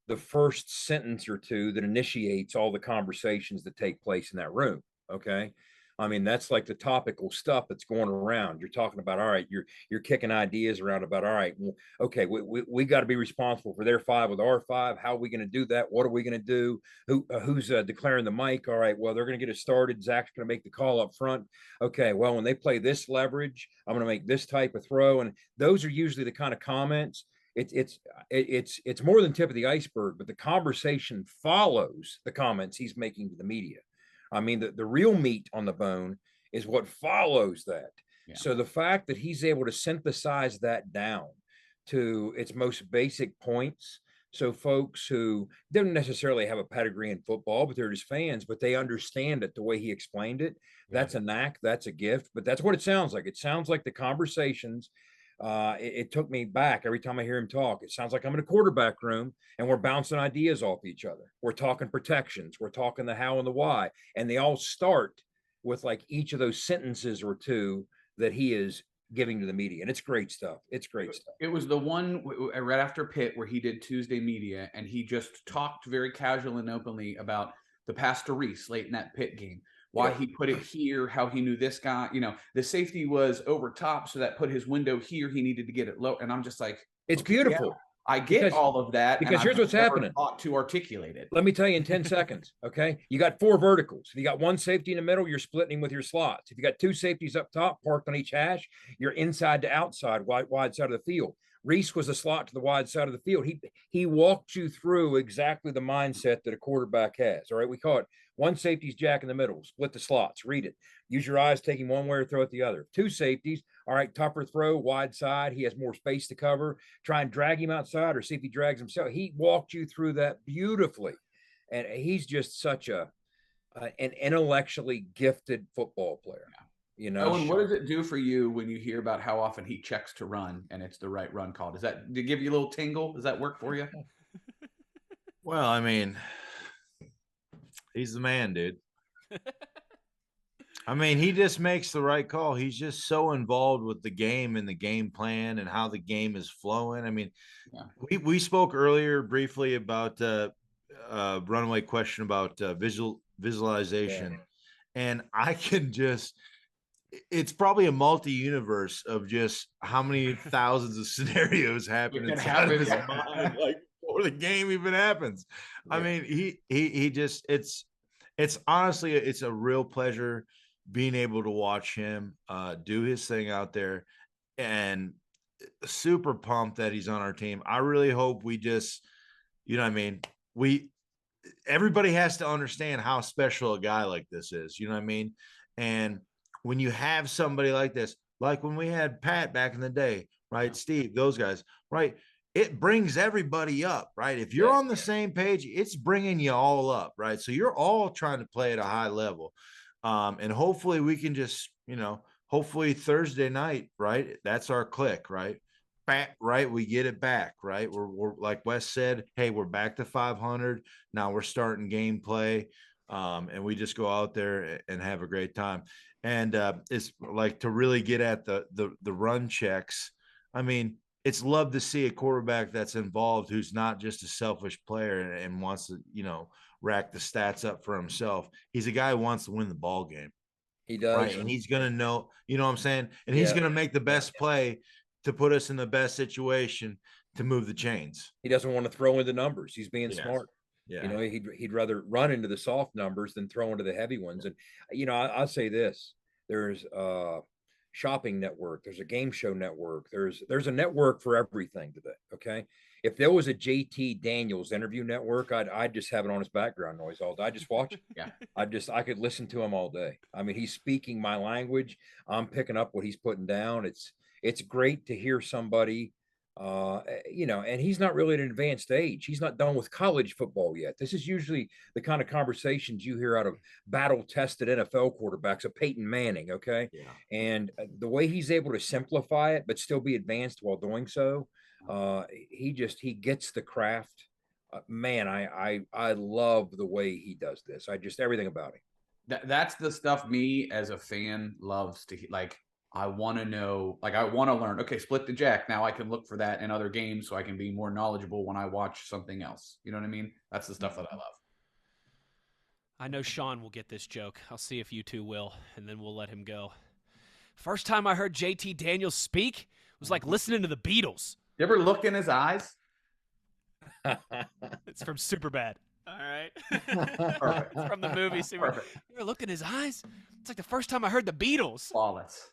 Speaker 3: the first sentence or two that initiates all the conversations that take place in that room. Okay. I mean, that's like the topical stuff that's going around. You're talking about, all right, you're kicking ideas around about, all right, well, okay, we got to be responsible for their 5 with our 5. How are we going to do that? What are we going to do? Who's declaring the mic? All right, well, they're going to get it started. Zach's going to make the call up front. Okay, well, when they play this leverage, I'm going to make this type of throw. And those are usually the kind of comments. It's more than tip of the iceberg, but the conversation follows the comments he's making to the media. I mean, the real meat on the bone is what follows that. Yeah. So the fact that he's able to synthesize that down to its most basic points. So folks who don't necessarily have a pedigree in football, but they're just fans, but they understand it the way he explained it. Yeah. That's a knack. That's a gift. But that's what it sounds like. It sounds like the conversations. It took me back every time I hear him talk. It sounds like I'm in a quarterback room and we're bouncing ideas off each other. We're talking protections. We're talking the how and the why. And they all start with like each of those sentences or two that he is giving to the media. And it's great stuff. It's great stuff.
Speaker 9: It was the one right after Pitt where he did Tuesday media and he just talked very casual and openly about the Pastor Reese late in that Pitt game, why he put it here, how he knew this guy, the safety was over top, so that put his window here. He needed to get it low. And I'm just like,
Speaker 3: it's beautiful.
Speaker 9: Yeah, I get all of that.
Speaker 3: Because here's what's happening.
Speaker 9: Thought to articulate it.
Speaker 3: Let me tell you in 10 seconds. Okay. You got 4 verticals. If you got 1 safety in the middle, you're splitting with your slots. If you got 2 safeties up top parked on each hash, you're inside to outside, wide side of the field. Reese was a slot to the wide side of the field. He walked you through exactly the mindset that a quarterback has. All right. We call it 1 safety's jack in the middle, split the slots, read it. Use your eyes, taking one way or throw it the other. 2 safeties. All right. Tougher throw, wide side. He has more space to cover. Try and drag him outside or see if he drags himself. He walked you through that beautifully. And he's just such an intellectually gifted football player.
Speaker 9: Owen, what does it do for you when you hear about how often he checks to run and it's the right run call? Does that give you a little tingle? Does that work for you?
Speaker 4: Well, I mean, he's the man, dude. I mean, he just makes the right call. He's just so involved with the game and the game plan and how the game is flowing. I mean, we spoke earlier briefly about runaway question about visualization. Yeah. And I can just – it's probably a multi-universe of just how many thousands of scenarios happen inside of his mind, like before the game even happens. Yeah. I mean, he just it's honestly it's a real pleasure being able to watch him do his thing out there, and super pumped that he's on our team. I really hope we just, everybody has to understand how special a guy like this is. You know what I mean? And when you have somebody like this, like when we had Pat back in the day, right? Steve, those guys, right? It brings everybody up, right? If you're on the same page, it's bringing you all up, right? So you're all trying to play at a high level. And hopefully we can just, hopefully Thursday night, right? That's our click, right? Back, right? We get it back, right? We're like Wes said, hey, we're back to 500. Now we're starting gameplay. And we just go out there and have a great time. And it's like to really get at the run checks. I mean, it's love to see a quarterback that's involved who's not just a selfish player and wants to, rack the stats up for himself. He's a guy who wants to win the ball game.
Speaker 3: He does.
Speaker 4: Right? And he's going to know, you know what I'm saying? And he's going to make the best play to put us in the best situation to move the chains.
Speaker 3: He doesn't want to throw in the numbers. He's being smart.
Speaker 4: Yeah.
Speaker 3: He'd rather run into the soft numbers than throw into the heavy ones. And, I'll say this, there's a shopping network. There's a game show network. There's a network for everything today. Okay. If there was a JT Daniels interview network, I'd just have it on his background noise all day. I just watch it.
Speaker 9: Yeah.
Speaker 3: I could listen to him all day. I mean, he's speaking my language. I'm picking up what he's putting down. It's great to hear somebody, and he's not really at an advanced age. He's not done with college football yet. This is usually the kind of conversations you hear out of battle-tested NFL quarterbacks, of Peyton Manning, okay? Yeah. And the way he's able to simplify it but still be advanced while doing so, he gets the craft. Man, I love the way he does this. Everything about him.
Speaker 9: That's the stuff me as a fan loves to like. I want to know, I want to learn, okay, split the jack. Now I can look for that in other games so I can be more knowledgeable when I watch something else. You know what I mean? That's the stuff that I love.
Speaker 2: I know Sean will get this joke. I'll see if you two will, and then we'll let him go. First time I heard JT Daniels speak was like listening to the Beatles.
Speaker 9: You ever look in his eyes?
Speaker 2: It's from Superbad. All right.
Speaker 9: Perfect.
Speaker 2: It's from the movie Superbad. You ever look in his eyes? It's like the first time I heard the Beatles.
Speaker 9: Flawless.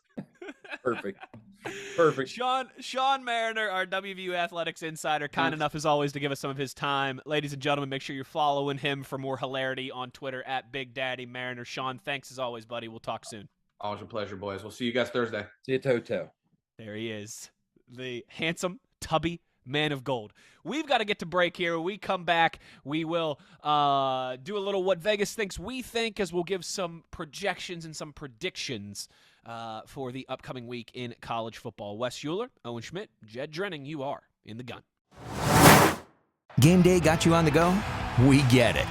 Speaker 3: Perfect.
Speaker 2: Sean Mariner, our WVU Athletics insider, kind enough as always to give us some of his time. Ladies and gentlemen, make sure you're following him for more hilarity on Twitter at Big Daddy Mariner. Sean, thanks as always, buddy. We'll talk soon.
Speaker 9: Always a pleasure, boys. We'll see you guys Thursday.
Speaker 3: See you, Toto.
Speaker 2: There he is, the handsome, tubby man of gold. We've got to get to break here. When we come back, we will do a little what Vegas thinks we think, as we'll give some projections and some predictions for the upcoming week in college football. Wes Uhler, Owen Schmitt, Jed Drenning, you are in the gun.
Speaker 1: Game day got you on the go? We get it.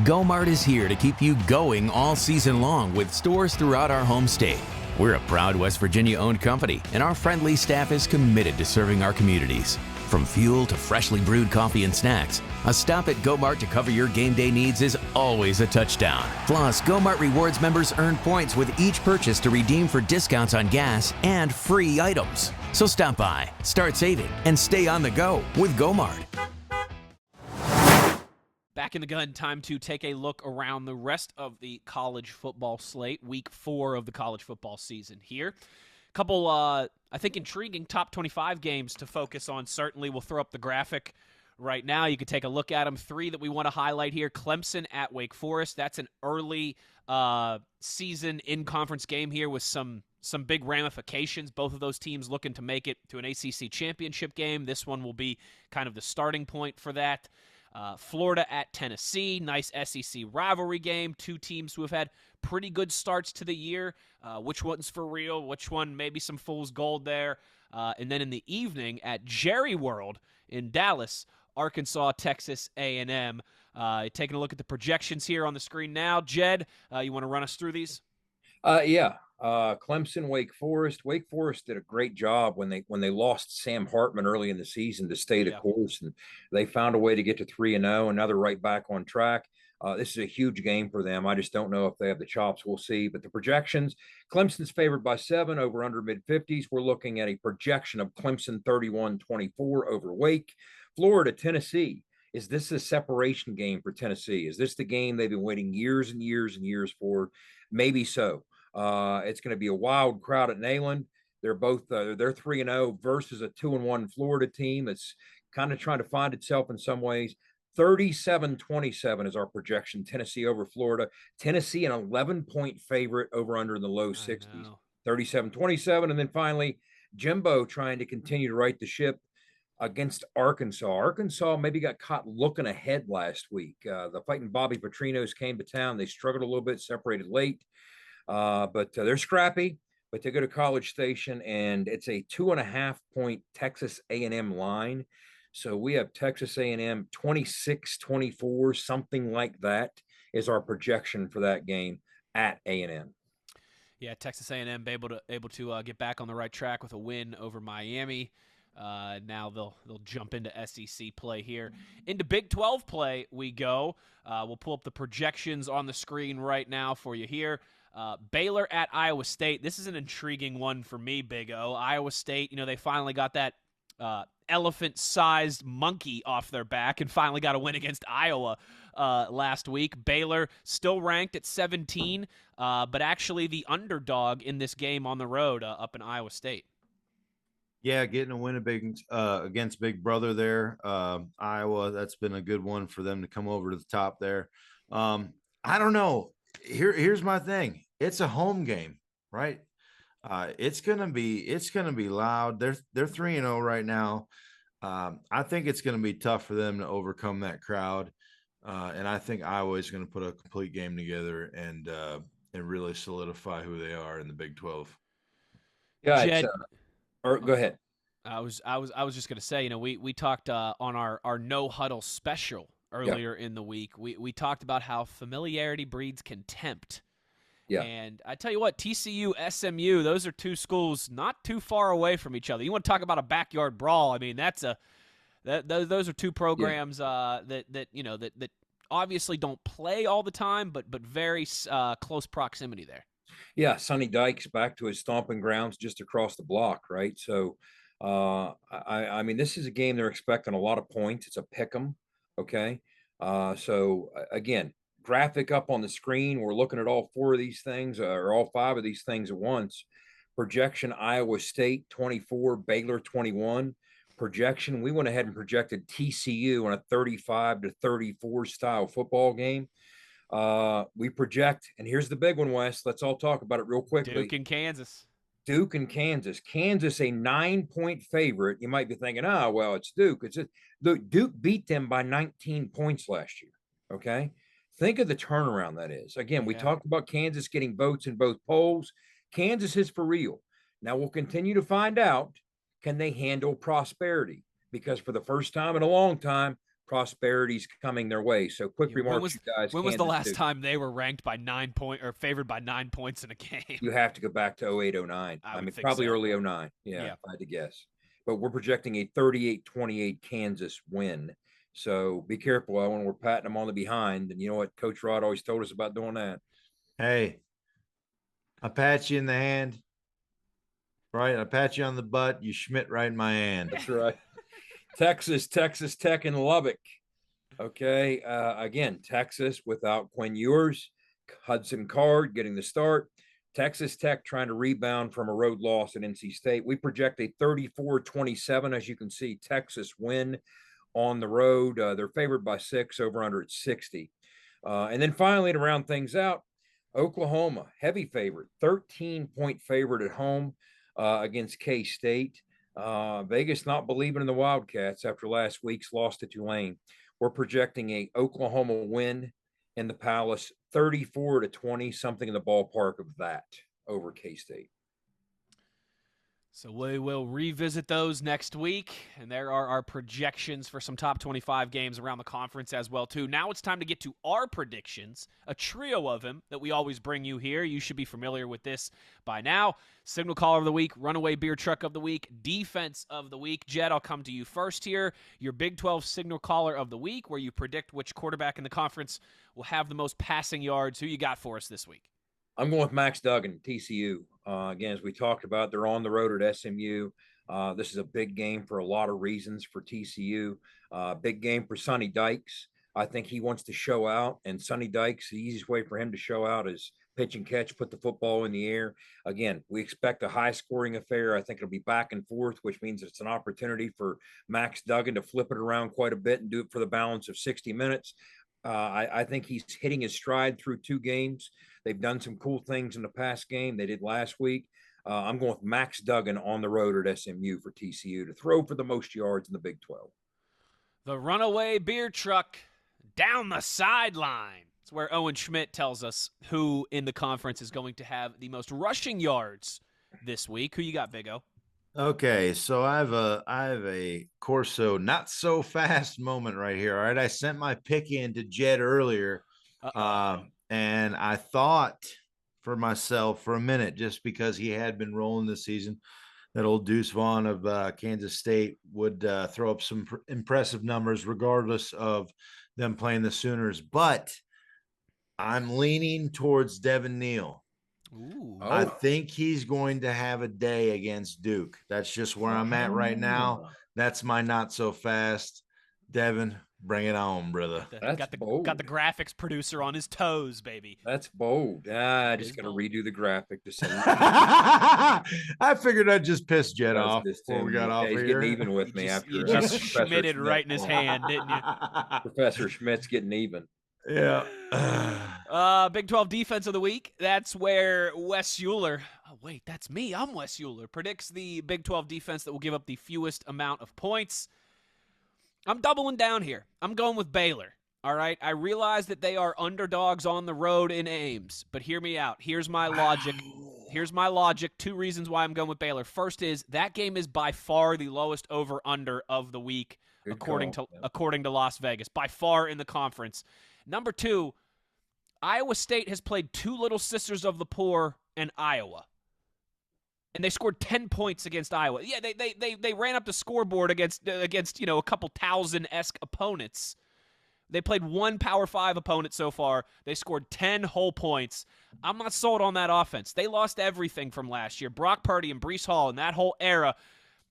Speaker 1: GoMart is here to keep you going all season long with stores throughout our home state. We're a proud West Virginia-owned company, and our friendly staff is committed to serving our communities.
Speaker 10: From fuel to freshly brewed coffee and snacks, a stop at Go-Mart to cover your game day needs is always a touchdown. Plus, Go-Mart Rewards members earn points with each purchase to redeem for discounts on gas and free items. So stop by, start saving, and stay on the go with Go-Mart.
Speaker 2: Back in the gun, time to take a look around the rest of the college football slate, week 4 of the college football season here. Couple, I think, intriguing top 25 games to focus on. Certainly, we'll throw up the graphic right now. You could take a look at them. 3 that we want to highlight here. Clemson at Wake Forest. That's an early season in-conference game here with some big ramifications. Both of those teams looking to make it to an ACC championship game. This one will be kind of the starting point for that. Florida at Tennessee, nice SEC rivalry game. 2 teams who have had pretty good starts to the year. Which one's for real? Which one maybe some fool's gold there? And then in the evening at Jerry World in Dallas, Arkansas, Texas A&M. Taking a look at the projections here on the screen now. Jed, you want to run us through these?
Speaker 3: Yeah. Clemson, Wake Forest. Wake Forest did a great job when they lost Sam Hartman early in the season to stay the course, and they found a way to get to 3-0. And now they're right back on track. This is a huge game for them. I just don't know if they have the chops. We'll see. But the projections, Clemson's favored by 7 over under mid-50s. We're looking at a projection of Clemson 31-24 over Wake. Florida, Tennessee. Is this a separation game for Tennessee? Is this the game they've been waiting years and years and years for? Maybe so. It's going to be a wild crowd at Neyland. They're both they're 3-0 versus a 2-1 Florida team that's kind of trying to find itself in some ways. 37-27 is our projection. Tennessee over Florida. Tennessee an 11-point favorite over under in the low 60s. 37-27, and then finally Jimbo trying to continue to right the ship against Arkansas. Arkansas maybe got caught looking ahead last week. The Fighting Bobby Petrinos came to town. They struggled a little bit, separated late. But they're scrappy, but they go to College Station, and it's a 2.5-point Texas A&M line. So we have Texas A&M 26-24, something like that is our projection for that game at A&M.
Speaker 2: Yeah, Texas A&M able to get back on the right track with a win over Miami. Now they'll jump into SEC play here. Into Big 12 play we go. We'll pull up the projections on the screen right now for you here. Baylor at Iowa State. This is an intriguing one for me, Big O. Iowa State, they finally got that elephant-sized monkey off their back and finally got a win against Iowa last week. Baylor still ranked at 17, but actually the underdog in this game on the road up in Iowa State.
Speaker 4: Yeah, getting a win against Big Brother there. Iowa, that's been a good one for them to come over to the top there. I don't know. Here's my thing. It's a home game, right? It's gonna be loud. They're 3-0 right now. I think it's gonna be tough for them to overcome that crowd. And I think Iowa is gonna put a complete game together and really solidify who they are in the Big 12.
Speaker 3: Yeah,
Speaker 2: Jed,
Speaker 3: go ahead.
Speaker 2: I was just gonna say, we talked on our no huddle special earlier in the week. We talked about how familiarity breeds contempt. Yeah. And I tell you what, TCU, SMU, those are 2 schools not too far away from each other. You want to talk about a backyard brawl? I mean, those are 2 programs that obviously don't play all the time, but very close proximity there.
Speaker 3: Yeah, Sonny Dykes back to his stomping grounds just across the block, right? So, I mean, this is a game they're expecting a lot of points. It's a pick 'em, okay? So, again, graphic up on the screen. We're looking at all 4 of these things or all 5 of these things at once. Projection, Iowa State 24, Baylor 21. Projection, we went ahead and projected TCU in a 35-34 style football game. We project, and here's the big one, Wes. Let's all talk about it real quickly.
Speaker 2: Duke and Kansas.
Speaker 3: Kansas, a 9-point favorite. You might be thinking, well, it's Duke. Duke beat them by 19 points last year. Okay. Think of the turnaround that is. Again, we talked about Kansas getting votes in both polls. Kansas is for real. Now we'll continue to find out, can they handle prosperity? Because for the first time in a long time, prosperity's coming their way. So quick remarks, you guys.
Speaker 2: When was the last time they were ranked by 9 points or favored by 9 points in a game?
Speaker 3: You have to go back to 08, 09. I mean, probably early 09. Yeah, if I had to guess. but we're projecting a 38-28 Kansas win. So be careful, Owen. We're patting them on the behind. And you know what Coach Rod always told us about doing that?
Speaker 4: Hey, I pat you in the hand, right? I pat you on the butt. You Schmitt right in my hand.
Speaker 3: That's right. Texas Tech in Lubbock. Okay. Again, Texas without Quinn Ewers, Hudson Card getting the start. Texas Tech trying to rebound from a road loss at NC State. We project a 34-27. As you can see, Texas win on the road. They're favored by 6, over under at 60. And then finally, to round things out, Oklahoma, heavy favorite, 13-point favorite at home against K-State. Vegas not believing in the Wildcats after last week's loss to Tulane. We're projecting a Oklahoma win in the Palace, 34-20, something in the ballpark of that over K-State.
Speaker 2: So we will revisit those next week, and there are our projections for some top 25 games around the conference as well, too. Now it's time to get to our predictions, a trio of them that we always bring you here. You should be familiar with this by now. Signal Caller of the Week, Runaway Beer Truck of the Week, Defense of the Week. Jed, I'll come to you first here. Your Big 12 Signal Caller of the Week, where you predict which quarterback in the conference will have the most passing yards. Who you got for us this week?
Speaker 3: I'm going with Max Duggan, TCU. Again, as we talked about, they're on the road at SMU. This is a big game for a lot of reasons for TCU. Big game for Sonny Dykes. I think he wants to show out, and Sonny Dykes, the easiest way for him to show out is pitch and catch, put the football in the air. Again, we expect a high-scoring affair. I think it'll be back and forth, which means it's an opportunity for Max Duggan to flip it around quite a bit and do it for the balance of 60 minutes. I think he's hitting his stride through 2 games. They've done some cool things in the past game. They did last week. I'm going with Max Duggan on the road at SMU for TCU to throw for the most yards in the Big 12.
Speaker 2: The Runaway Beer Truck down the sideline. It's where Owen Schmitt tells us who in the conference is going to have the most rushing yards this week. Who you got, Big O?
Speaker 4: Okay, so I have a Corso not so fast moment right here. All right, I sent my pick in to Jed earlier, and I thought for myself for a minute, just because he had been rolling this season, that old Deuce Vaughn of Kansas State would throw up some impressive numbers, regardless of them playing the Sooners. But I'm leaning towards Devin Neal.
Speaker 2: Ooh.
Speaker 4: I think he's going to have a day against Duke. That's just where I'm at right now. That's my not so fast. Devin, bring it on, brother.
Speaker 2: Got the graphics producer on his toes, baby.
Speaker 3: That's bold. Just going to redo the graphic to send.
Speaker 4: I figured I'd just piss Jed off before we got off
Speaker 3: he's
Speaker 4: here.
Speaker 3: Getting even with me after.
Speaker 2: You just Schmitted right in his hand, didn't you?
Speaker 3: Professor Schmidt's getting even.
Speaker 4: Yeah.
Speaker 2: Big 12 Defense of the Week. That's where Wes Uhler. Oh, wait, that's me. I'm Wes Uhler. Predicts the Big 12 defense that will give up the fewest amount of points. I'm doubling down here. I'm going with Baylor. All right. I realize that they are underdogs on the road in Ames, but hear me out. Here's my logic. 2 reasons why I'm going with Baylor. First is that game is by far the lowest over-under of the week, according to Las Vegas, by far in the conference. Number 2, Iowa State has played 2 Little Sisters of the Poor and Iowa. And they scored 10 points against Iowa. Yeah, they ran up the scoreboard against a couple Towson-esque opponents. They played 1 Power 5 opponent so far. They scored 10 whole points. I'm not sold on that offense. They lost everything from last year. Brock Purdy and Breece Hall and that whole era.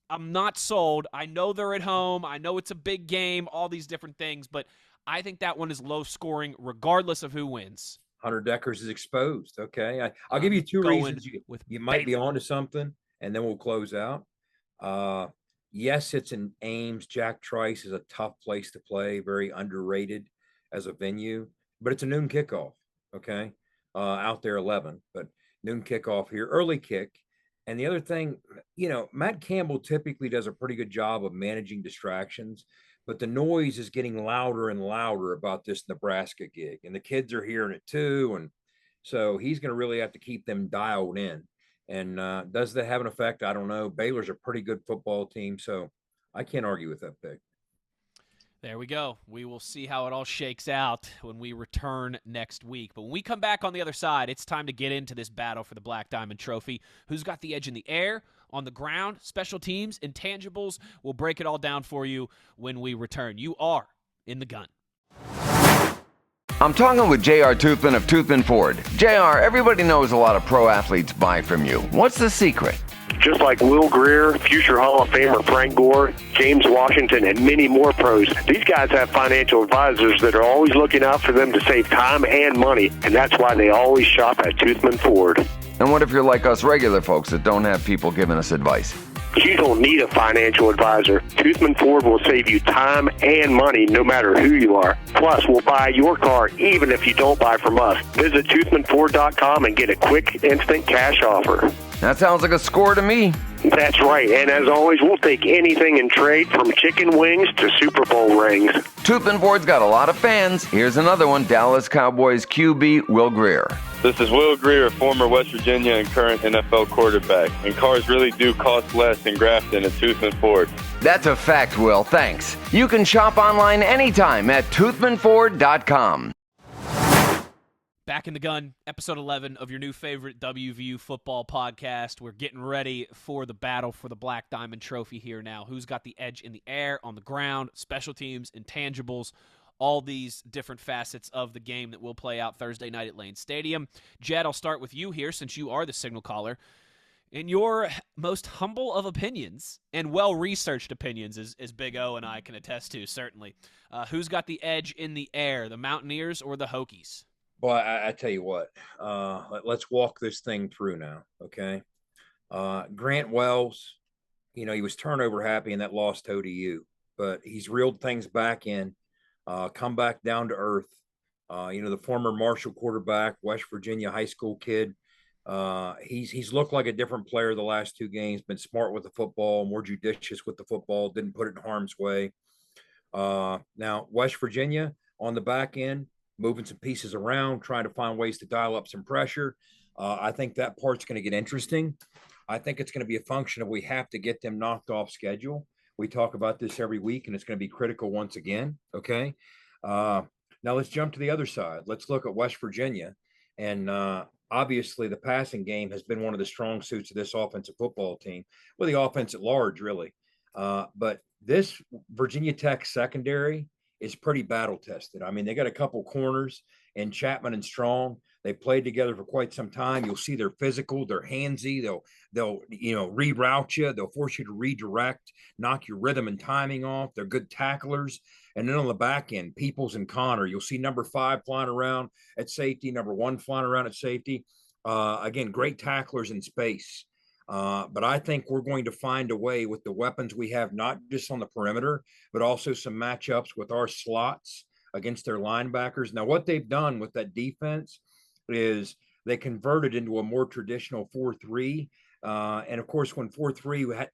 Speaker 2: I'm not sold. I know they're at home. I know it's a big game, all these different things, but I think that one is low scoring regardless of who wins.
Speaker 3: Hunter Deckers is exposed. Okay. I'll give you 2 reasons you might be onto something, and then we'll close out. Yes, it's in Ames. Jack Trice is a tough place to play, very underrated as a venue, but it's a noon kickoff. Okay. Out there 11, but noon kickoff here, early kick. And the other thing, Matt Campbell typically does a pretty good job of managing distractions, but the noise is getting louder and louder about this Nebraska gig, and the kids are hearing it too. And so he's going to really have to keep them dialed in. And does that have an effect? I don't know. Baylor's a pretty good football team, so I can't argue with that pick.
Speaker 2: There we go. We will see how it all shakes out when we return next week. But when we come back on the other side, it's time to get into this battle for the Black Diamond Trophy. Who's got the edge in the air, on the ground, special teams, intangibles? We'll break it all down for you when we return. You are in the gun.
Speaker 5: I'm talking with J.R. Toothman of Toothman Ford. J.R., everybody knows a lot of pro athletes buy from you. What's the secret?
Speaker 6: Just like Will Greer, future Hall of Famer Frank Gore, James Washington, and many more pros, these guys have financial advisors that are always looking out for them to save time and money, and that's why they always shop at Toothman Ford.
Speaker 5: And what if you're like us regular folks that don't have people giving us advice?
Speaker 6: You don't need a financial advisor. Toothman Ford will save you time and money no matter who you are. Plus, we'll buy your car even if you don't buy from us. Visit toothmanford.com and get a quick, instant cash offer.
Speaker 5: That sounds like a score to me.
Speaker 6: That's right. And as always, we'll take anything in trade from chicken wings to Super Bowl rings.
Speaker 5: Toothman Ford's got a lot of fans. Here's another one, Dallas Cowboys QB Will Greer.
Speaker 7: This is Will Greer, former West Virginia and current NFL quarterback. And cars really do cost less in Grafton at Toothman Ford.
Speaker 5: That's a fact, Will. Thanks. You can shop online anytime at toothmanford.com.
Speaker 2: Back in the gun, episode 11 of your new favorite WVU football podcast. We're getting ready for the battle for the Black Diamond Trophy here now. Who's got the edge in the air, on the ground, special teams, intangibles, all these different facets of the game that will play out Thursday night at Lane Stadium. Jed, I'll start with you here since you are the signal caller. In your most humble of opinions and well-researched opinions, as Big O and I can attest to, certainly, who's got the edge in the air, the Mountaineers or the Hokies?
Speaker 3: Boy, I tell you what, let's walk this thing through now, okay? Grant Wells, he was turnover happy in that loss to ODU, but he's reeled things back in, come back down to earth. The former Marshall quarterback, West Virginia high school kid, he's looked like a different player the last two games, been smart with the football, more judicious with the football, didn't put it in harm's way. Now, West Virginia on the back end, moving some pieces around, trying to find ways to dial up some pressure. I think that part's going to get interesting. I think it's going to be a function of we have to get them knocked off schedule. We talk about this every week, and it's going to be critical once again, okay? Now let's jump to the other side. Let's look at West Virginia. And obviously the passing game has been one of the strong suits of this offensive football team, well, the offense at large, really. But this Virginia Tech secondary is pretty battle tested. I mean, they got a couple corners in Chapman and Strong. They played together for quite some time. You'll see they're physical, they're handsy. They'll reroute you. They'll force you to redirect, knock your rhythm and timing off. They're good tacklers. And then on the back end, Peoples and Connor, you'll see number 5 flying around at safety, number 1 flying around at safety. Again, great tacklers in space. But I think we're going to find a way with the weapons we have, not just on the perimeter, but also some matchups with our slots against their linebackers. Now, what they've done with that defense is they converted into a more traditional 4-3. And of course, when 4-3,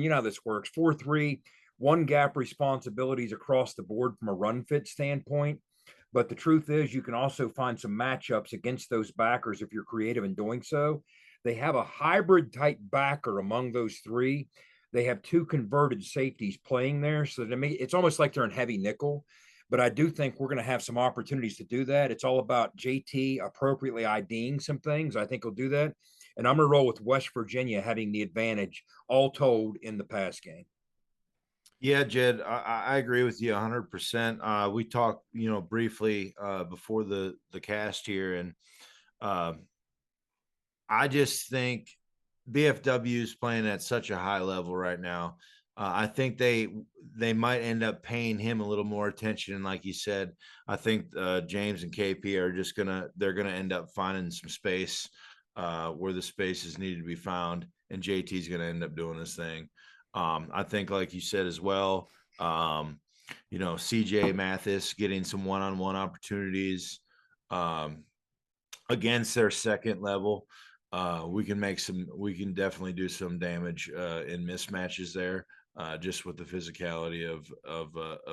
Speaker 3: how this works. 4-3, one gap responsibilities across the board from a run fit standpoint. But the truth is, you can also find some matchups against those backers if you're creative in doing so. They have a hybrid type backer among those three. They have 2 converted safeties playing there. So it's almost like they're in heavy nickel. But I do think we're going to have some opportunities to do that. It's all about JT appropriately IDing some things. I think he'll do that. And I'm going to roll with West Virginia having the advantage, all told, in the pass game.
Speaker 4: Yeah, Jed, I agree with you 100%. We talked, briefly before the cast here, and I just think BFW is playing at such a high level right now. I think they might end up paying him a little more attention. And like you said, I think James and KP are they're gonna end up finding some space where the space is needed to be found, and JT's gonna end up doing his thing. I think, like you said as well, CJ Mathis getting some one-on-one opportunities against their second level. We can definitely do some damage in mismatches there, just with the physicality of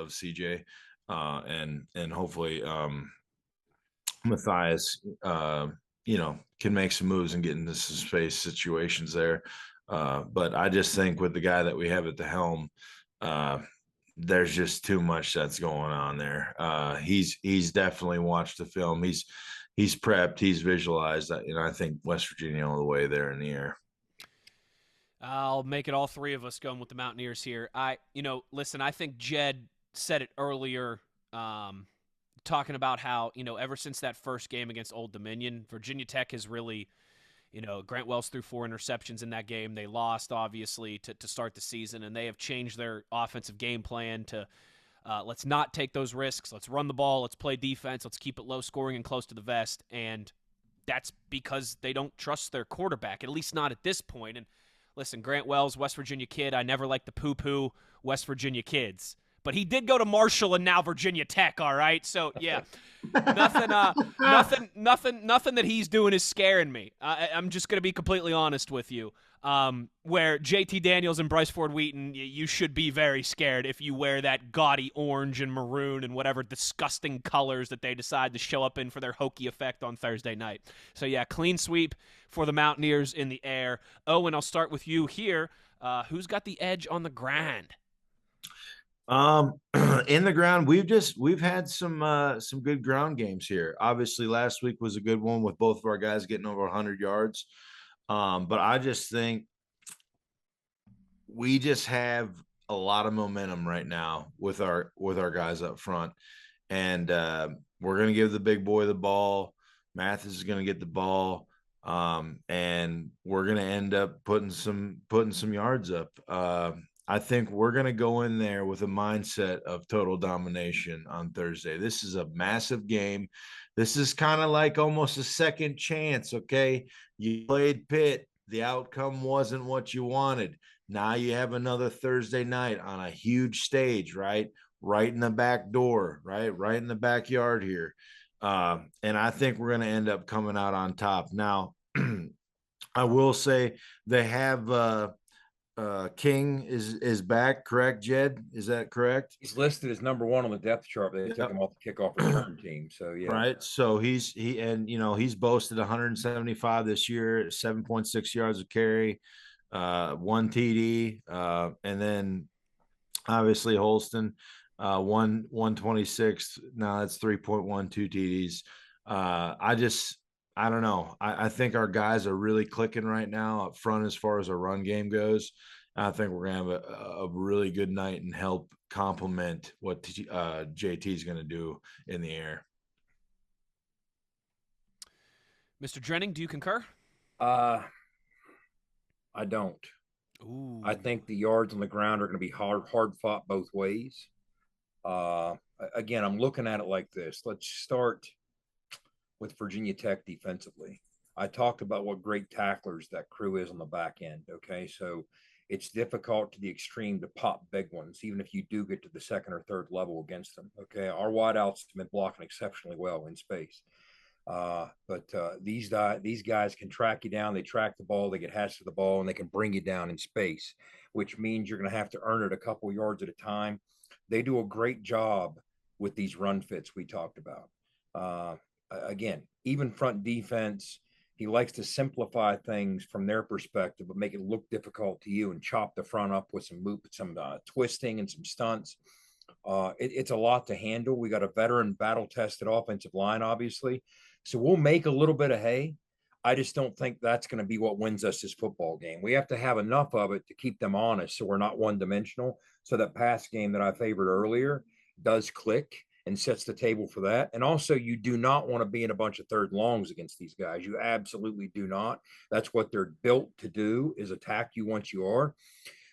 Speaker 4: CJ, and hopefully Matthias, can make some moves and get into some space situations there. But I just think with the guy that we have at the helm, there's just too much that's going on there. He's definitely watched the film. He's prepped. He's visualized. I think West Virginia all the way there in the air.
Speaker 2: I'll make it all three of us going with the Mountaineers here. Listen, I think Jed said it earlier, talking about how, ever since that first game against Old Dominion, Virginia Tech has really, Grant Wells threw 4 interceptions in that game. They lost, obviously, to start the season, and they have changed their offensive game plan to let's not take those risks. Let's run the ball. Let's play defense. Let's keep it low scoring and close to the vest. And that's because they don't trust their quarterback, at least not at this point. And listen, Grant Wells, West Virginia kid. I never liked the poo-poo West Virginia kids. But he did go to Marshall and now Virginia Tech, all right? So, yeah, nothing that he's doing is scaring me. I'm just going to be completely honest with you. Where JT Daniels and Bryce Ford Wheaton, you should be very scared if you wear that gaudy orange and maroon and whatever disgusting colors that they decide to show up in for their Hokie effect on Thursday night. So, yeah, clean sweep for the Mountaineers in the air. Owen, I'll start with you here. Who's got the edge on the grind?
Speaker 4: In the ground, we've had some good ground games here. Obviously, last week was a good one with both of our guys getting over 100 yards. But I just think we just have a lot of momentum right now with our guys up front, and we're going to give the big boy the ball. Mathis is going to get the ball, and we're going to end up putting some yards up. I think we're going to go in there with a mindset of total domination on Thursday. This is a massive game. This is kind of like almost a second chance, okay? You played Pitt. The outcome wasn't what you wanted. Now you have another Thursday night on a huge stage, right? Right in the back door, right? Right in the backyard here. And I think we're going to end up coming out on top. Now, I will say they have King is back, correct, Jed? Is that correct?
Speaker 3: He's listed as number 1 on the depth chart. They took him off the kickoff return team. So yeah.
Speaker 4: Right. So he's boasted 175 this year, 7.6 yards of carry, 1 TD, and then obviously Holston, 126. Now that's 3.12 TDs. I don't know. I think our guys are really clicking right now up front as far as our run game goes. I think we're going to have a really good night and help complement what JT is going to do in the air.
Speaker 2: Mr. Drenning, do you concur?
Speaker 3: I don't.
Speaker 2: Ooh.
Speaker 3: I think the yards on the ground are going to be hard fought both ways. Again, I'm looking at it like this. Let's start with Virginia Tech defensively. I talked about what great tacklers that crew is on the back end. Okay. So it's difficult to the extreme to pop big ones, even if you do get to the second or third level against them. Okay. Our wideouts have been blocking exceptionally well in space. But these guys can track you down. They track the ball, they get hatched to the ball, and they can bring you down in space, which means you're going to have to earn it a couple yards at a time. They do a great job with these run fits we talked about. Again, even front defense, he likes to simplify things from their perspective, but make it look difficult to you and chop the front up with some twisting and some stunts. It's a lot to handle. We got a veteran battle-tested offensive line, obviously. So we'll make a little bit of hay. I just don't think that's going to be what wins us this football game. We have to have enough of it to keep them honest so we're not one-dimensional. So that pass game that I favored earlier does click and sets the table for that. And also, you do not want to be in a bunch of third longs against these guys. You absolutely do not. That's what they're built to do, is attack you once you are.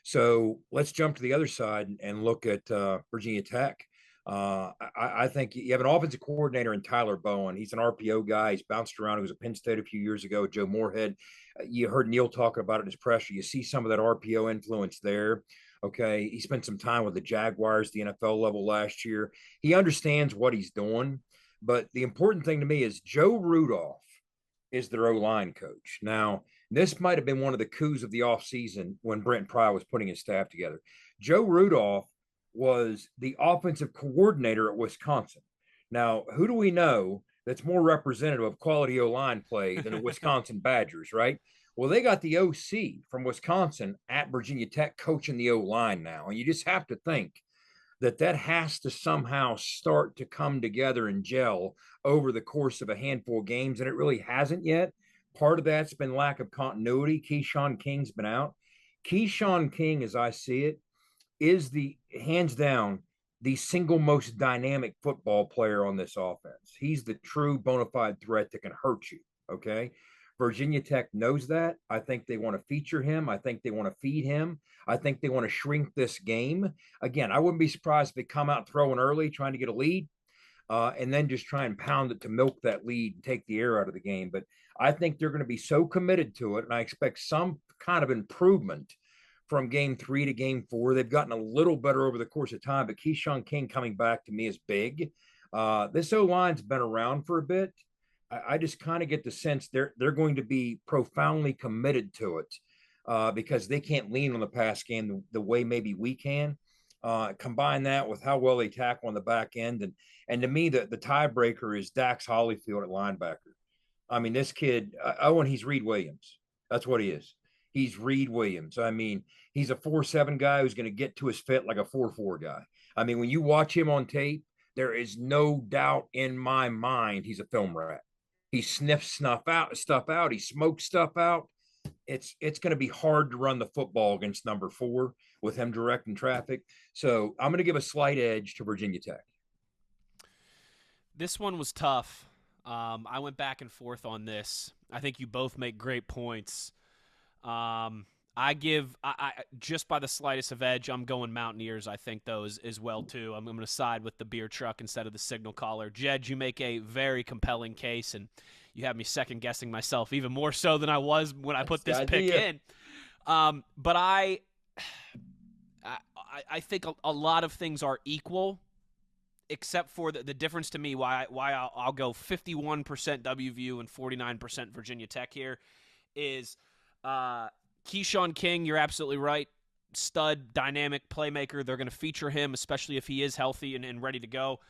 Speaker 3: So let's jump to the other side and look at Virginia Tech. I think you have an offensive coordinator in Tyler Bowen. He's an RPO guy. He's bounced around. He was at Penn State a few years ago. Joe Moorhead. You heard Neil talking about it in his presser. You see some of that RPO influence there. Okay. He spent some time with the Jaguars, the NFL level last year. He understands what he's doing. But the important thing to me is Joe Rudolph is their O-line coach. Now, this might have been one of the coups of the offseason when Brent Pry was putting his staff together. Joe Rudolph was the offensive coordinator at Wisconsin. Now, who do we know that's more representative of quality O-line play than the Wisconsin Badgers, right? Well, they got the OC from Wisconsin at Virginia Tech coaching the O-line now. And you just have to think, that has to somehow start to come together and gel over the course of a handful of games, and it really hasn't yet. Part of that's been lack of continuity. Keyshawn King's been out. Keyshawn King, as I see it, is the hands down the single most dynamic football player on this offense. He's the true bona fide threat that can hurt you. Okay. Virginia Tech knows that. I think they want to feature him. I think they want to feed him. I think they want to shrink this game. Again, I wouldn't be surprised if they come out throwing early, trying to get a lead, and then just try and pound it to milk that lead and take the air out of the game. But I think they're going to be so committed to it, and I expect some kind of improvement from game 3 to game 4. They've gotten a little better over the course of time, but Keyshawn King coming back to me is big. This O-line's been around for a bit. I just kind of get the sense they're going to be profoundly committed to it because they can't lean on the pass game the way maybe we can. Combine that with how well they tackle on the back end. And to me, the tiebreaker is Dax Hollyfield at linebacker. I mean, this kid, Owen, he's Reed Williams. That's what he is. He's Reed Williams. I mean, he's a 4.7 guy who's going to get to his fit like a 4.4 guy. I mean, when you watch him on tape, there is no doubt in my mind he's a film rat. He sniffs stuff out. He smokes stuff out. It's going to be hard to run the football against number 4 with him directing traffic. So I'm going to give a slight edge to Virginia Tech.
Speaker 2: This one was tough. I went back and forth on this. I think you both make great points. I just by the slightest of edge, I'm going Mountaineers. I think those as well too. I'm going to side with the beer truck instead of the signal caller. Jed, you make a very compelling case, and you have me second guessing myself even more so than I was when I put this pick in. But I think a lot of things are equal, except for the difference to me. Why I'll go 51% WVU and 49% Virginia Tech here is. Keyshawn King, you're absolutely right. Stud, dynamic playmaker. They're going to feature him, especially if he is healthy and ready to go.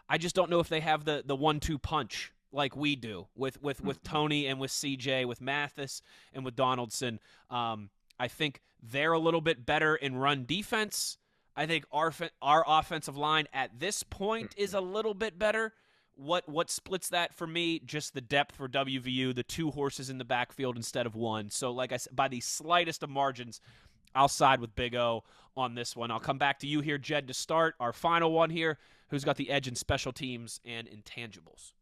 Speaker 2: I just don't know if they have the 1-2 punch like we do with Tony and with CJ, with Mathis and with Donaldson. I think they're a little bit better in run defense. I think our offensive line at this point is a little bit better. What splits that for me? Just the depth for WVU, the 2 horses in the backfield instead of 1. So, like I said, by the slightest of margins, I'll side with Big O on this one. I'll come back to you here, Jed, to start our final one here. Who's got the edge in special teams and intangibles?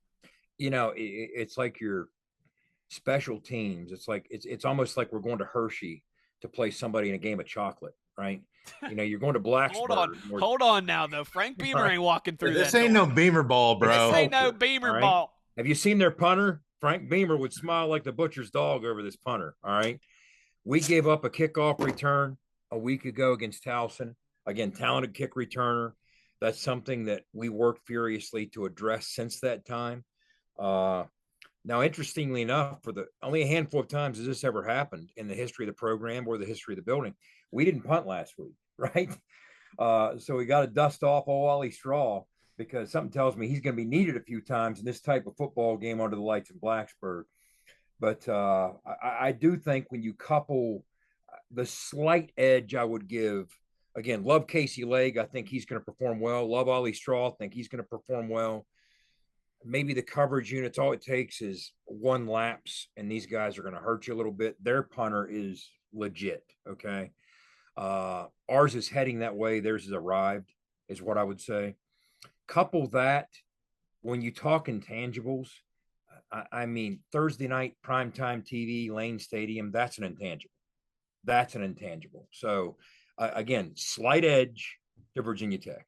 Speaker 3: You know, it's like your special teams. It's like it's almost like we're going to Hershey to play somebody in a game of chocolate, right? You know, you're going to Blacksburg.
Speaker 2: Hold on now, though. Frank Beamer ain't walking through
Speaker 4: this.
Speaker 2: This
Speaker 4: ain't no Beamer ball, bro.
Speaker 2: This ain't no Beamer ball.
Speaker 3: Have you seen their punter? Frank Beamer would smile like the butcher's dog over this punter, all right? We gave up a kickoff return a week ago against Towson. Again, talented kick returner. That's something that we worked furiously to address since that time. Now, interestingly enough, for the only a handful of times has this ever happened in the history of the program or the history of the building, we didn't punt last week, right? So we got to dust off old Ollie Straw because something tells me he's going to be needed a few times in this type of football game under the lights in Blacksburg. But I do think when you couple the slight edge I would give, again, love Casey Legg. I think he's going to perform well. Love Ollie Straw. I think he's going to perform well. Maybe the coverage units, all it takes is 1 lapse, and these guys are going to hurt you a little bit. Their punter is legit, okay? Ours is heading that way. Theirs has arrived, is what I would say. Couple that, when you talk intangibles, I mean, Thursday night, primetime TV, Lane Stadium, that's an intangible. That's an intangible. So, again, slight edge to Virginia Tech.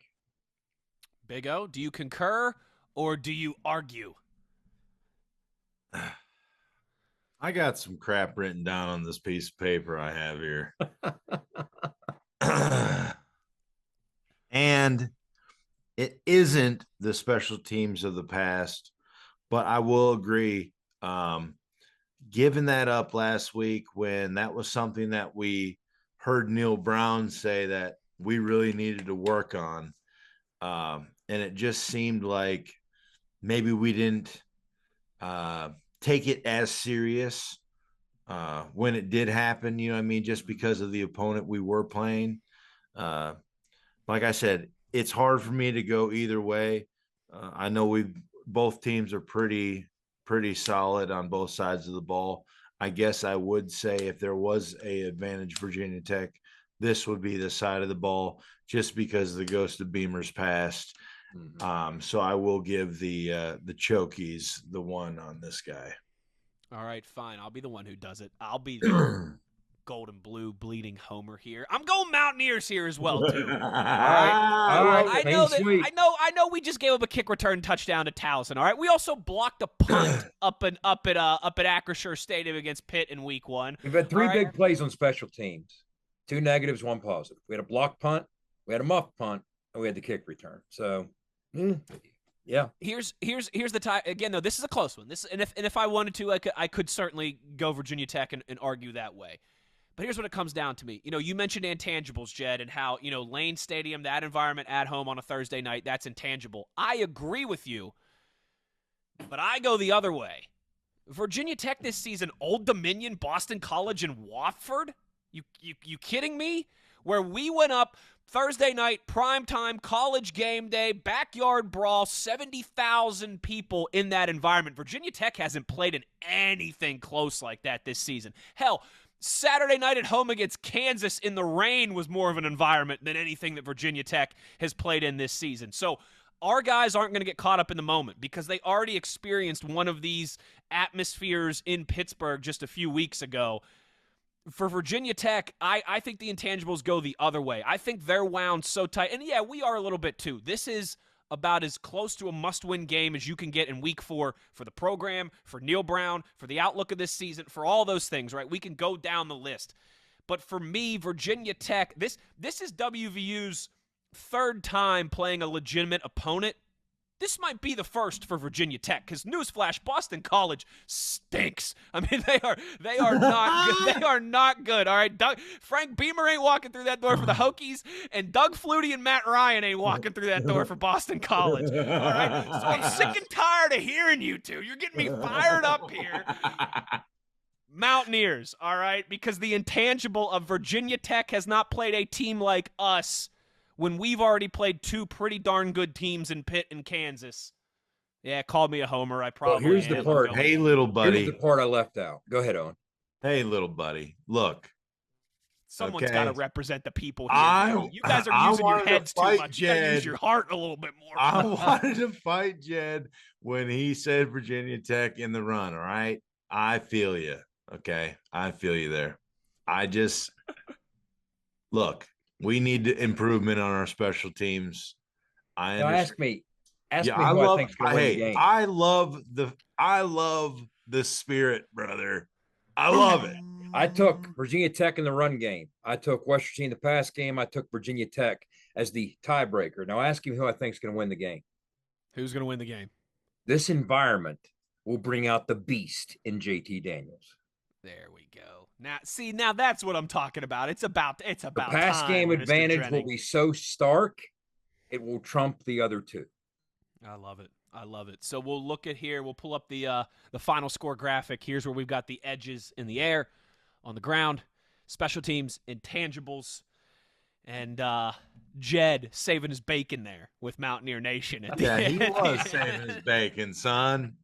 Speaker 2: Big O, do you concur or do you argue?
Speaker 4: I got some crap written down on this piece of paper I have here. And it isn't the special teams of the past, but I will agree. Giving that up last week when that was something that we heard Neil Brown say that we really needed to work on. And it just seemed like maybe we didn't take it as serious when it did happen, you know what I mean, just because of the opponent we were playing. Like I said, it's hard for me to go either way. I know both teams are pretty solid on both sides of the ball. I guess I would say if there was a advantage Virginia Tech, this would be the side of the ball just because the ghost of Beamer's passed. Mm-hmm. So I will give the Hokies the one on this guy.
Speaker 2: All right, fine. I'll be the one who does it. I'll be the gold and blue bleeding homer here. I'm going Mountaineers here as well too. All right. I know we just gave up a kick return touchdown to Towson. All right. We also blocked a punt up at Acrisure Stadium against Pitt in week 1.
Speaker 3: We've had 3 big plays on special teams. 2 negatives, 1 positive. We had a block punt, we had a muff punt, and we had the kick return. So yeah.
Speaker 2: Here's the tie again. Though this is a close one. And if I wanted to, I could certainly go Virginia Tech and argue that way. But here's what it comes down to me. You mentioned intangibles, Jed, and how Lane Stadium, that environment at home on a Thursday night, that's intangible. I agree with you, but I go the other way. Virginia Tech this season, Old Dominion, Boston College, and Wofford. You kidding me? Where we went up Thursday night, primetime, college game day, backyard brawl, 70,000 people in that environment. Virginia Tech hasn't played in anything close like that this season. Hell, Saturday night at home against Kansas in the rain was more of an environment than anything that Virginia Tech has played in this season. So our guys aren't going to get caught up in the moment because they already experienced one of these atmospheres in Pittsburgh just a few weeks ago. For Virginia Tech, I think the intangibles go the other way. I think they're wound so tight. And, yeah, we are a little bit too. This is about as close to a must-win game as you can get in week 4 for the program, for Neil Brown, for the outlook of this season, for all those things, right? We can go down the list. But for me, Virginia Tech, this is WVU's 3rd time playing a legitimate opponent. This might be the first for Virginia Tech because newsflash, Boston College stinks. I mean, they are not good. They are not good. All right, Frank Beamer ain't walking through that door for the Hokies, and Doug Flutie and Matt Ryan ain't walking through that door for Boston College. All right, so I'm sick and tired of hearing you two. You're getting me fired up here. Mountaineers, all right, because the intangible of Virginia Tech has not played a team like us when we've already played 2 pretty darn good teams in Pitt and Kansas. Yeah, call me a homer. I probably
Speaker 3: here's the part.
Speaker 4: Hey, little buddy.
Speaker 3: Here's the part I left out. Go ahead, Owen.
Speaker 4: Hey, little buddy. Look.
Speaker 2: Someone's got to represent the people here. You guys are using your heads too much. You got to use your heart a little bit more.
Speaker 4: I wanted to fight Jed when he said Virginia Tech in the run, all right? I feel you, okay? I feel you there. Look. We need improvement on our special teams.
Speaker 3: Ask me who I think's going to win the game.
Speaker 4: I love the spirit, brother. I love it.
Speaker 3: I took Virginia Tech in the run game. I took West Virginia in the pass game. I took Virginia Tech as the tiebreaker. Now ask him who I think's going to win the game.
Speaker 2: Who's going to win the game?
Speaker 3: This environment will bring out the beast in JT Daniels.
Speaker 2: There we go. Now that's what I'm talking about. It's about the
Speaker 3: pass
Speaker 2: time,
Speaker 3: game
Speaker 2: Mr.
Speaker 3: advantage
Speaker 2: Drenning.
Speaker 3: will be so stark, it will trump the other 2.
Speaker 2: I love it. So we'll look at here. We'll pull up the final score graphic. Here's where we've got the edges in the air, on the ground, special teams, intangibles, and Jed saving his bacon there with Mountaineer Nation.
Speaker 4: He was saving his bacon, son.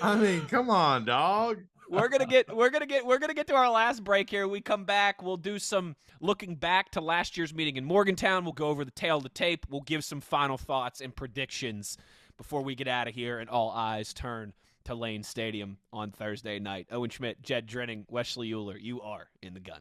Speaker 4: I mean, come on, dog.
Speaker 2: We're gonna get to our last break here. We come back. We'll do some looking back to last year's meeting in Morgantown. We'll go over the tail of the tape. We'll give some final thoughts and predictions before we get out of here and all eyes turn to Lane Stadium on Thursday night. Owen Schmitt, Jed Drenning, Wes Uhler, you are in the gun.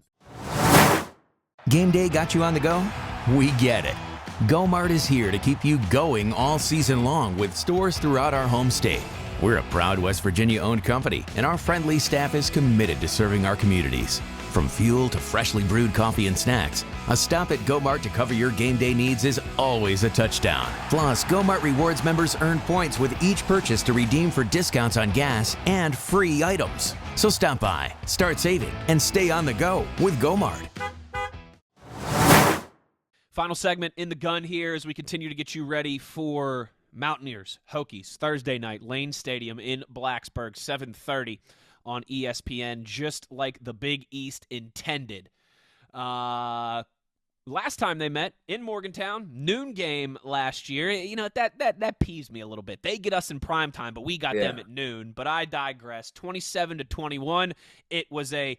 Speaker 10: Game day got you on the go? We get it. GoMart is here to keep you going all season long with stores throughout our home state. We're a proud West Virginia-owned company, and our friendly staff is committed to serving our communities. From fuel to freshly brewed coffee and snacks, a stop at GoMart to cover your game day needs is always a touchdown. Plus, GoMart Rewards members earn points with each purchase to redeem for discounts on gas and free items. So stop by, start saving, and stay on the go with GoMart.
Speaker 2: Final segment in the gun here as we continue to get you ready for Mountaineers, Hokies, Thursday night, Lane Stadium in Blacksburg, 7:30 on ESPN, just like the Big East intended. last time they met in Morgantown, noon game last year. That peeves me a little bit. They get us in prime time, but we got them at noon. But I digress. 27-21. It was a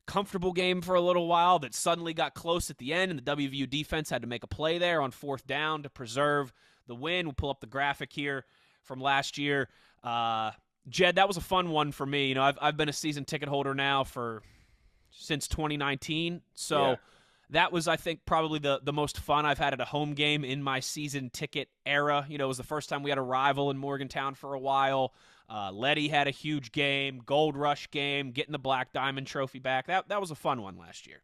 Speaker 2: comfortable game for a little while that suddenly got close at the end, and the WVU defense had to make a play there on 4th down to preserve the win. We'll pull up the graphic here from last year. Jed, that was a fun one for me. I've been a season ticket holder now since 2019, so that was, I think, probably the most fun I've had at a home game in my season ticket era. It was the first time we had a rival in Morgantown for a while. Letty had a huge game, Gold Rush game, getting the Black Diamond Trophy back. That was a fun one last year.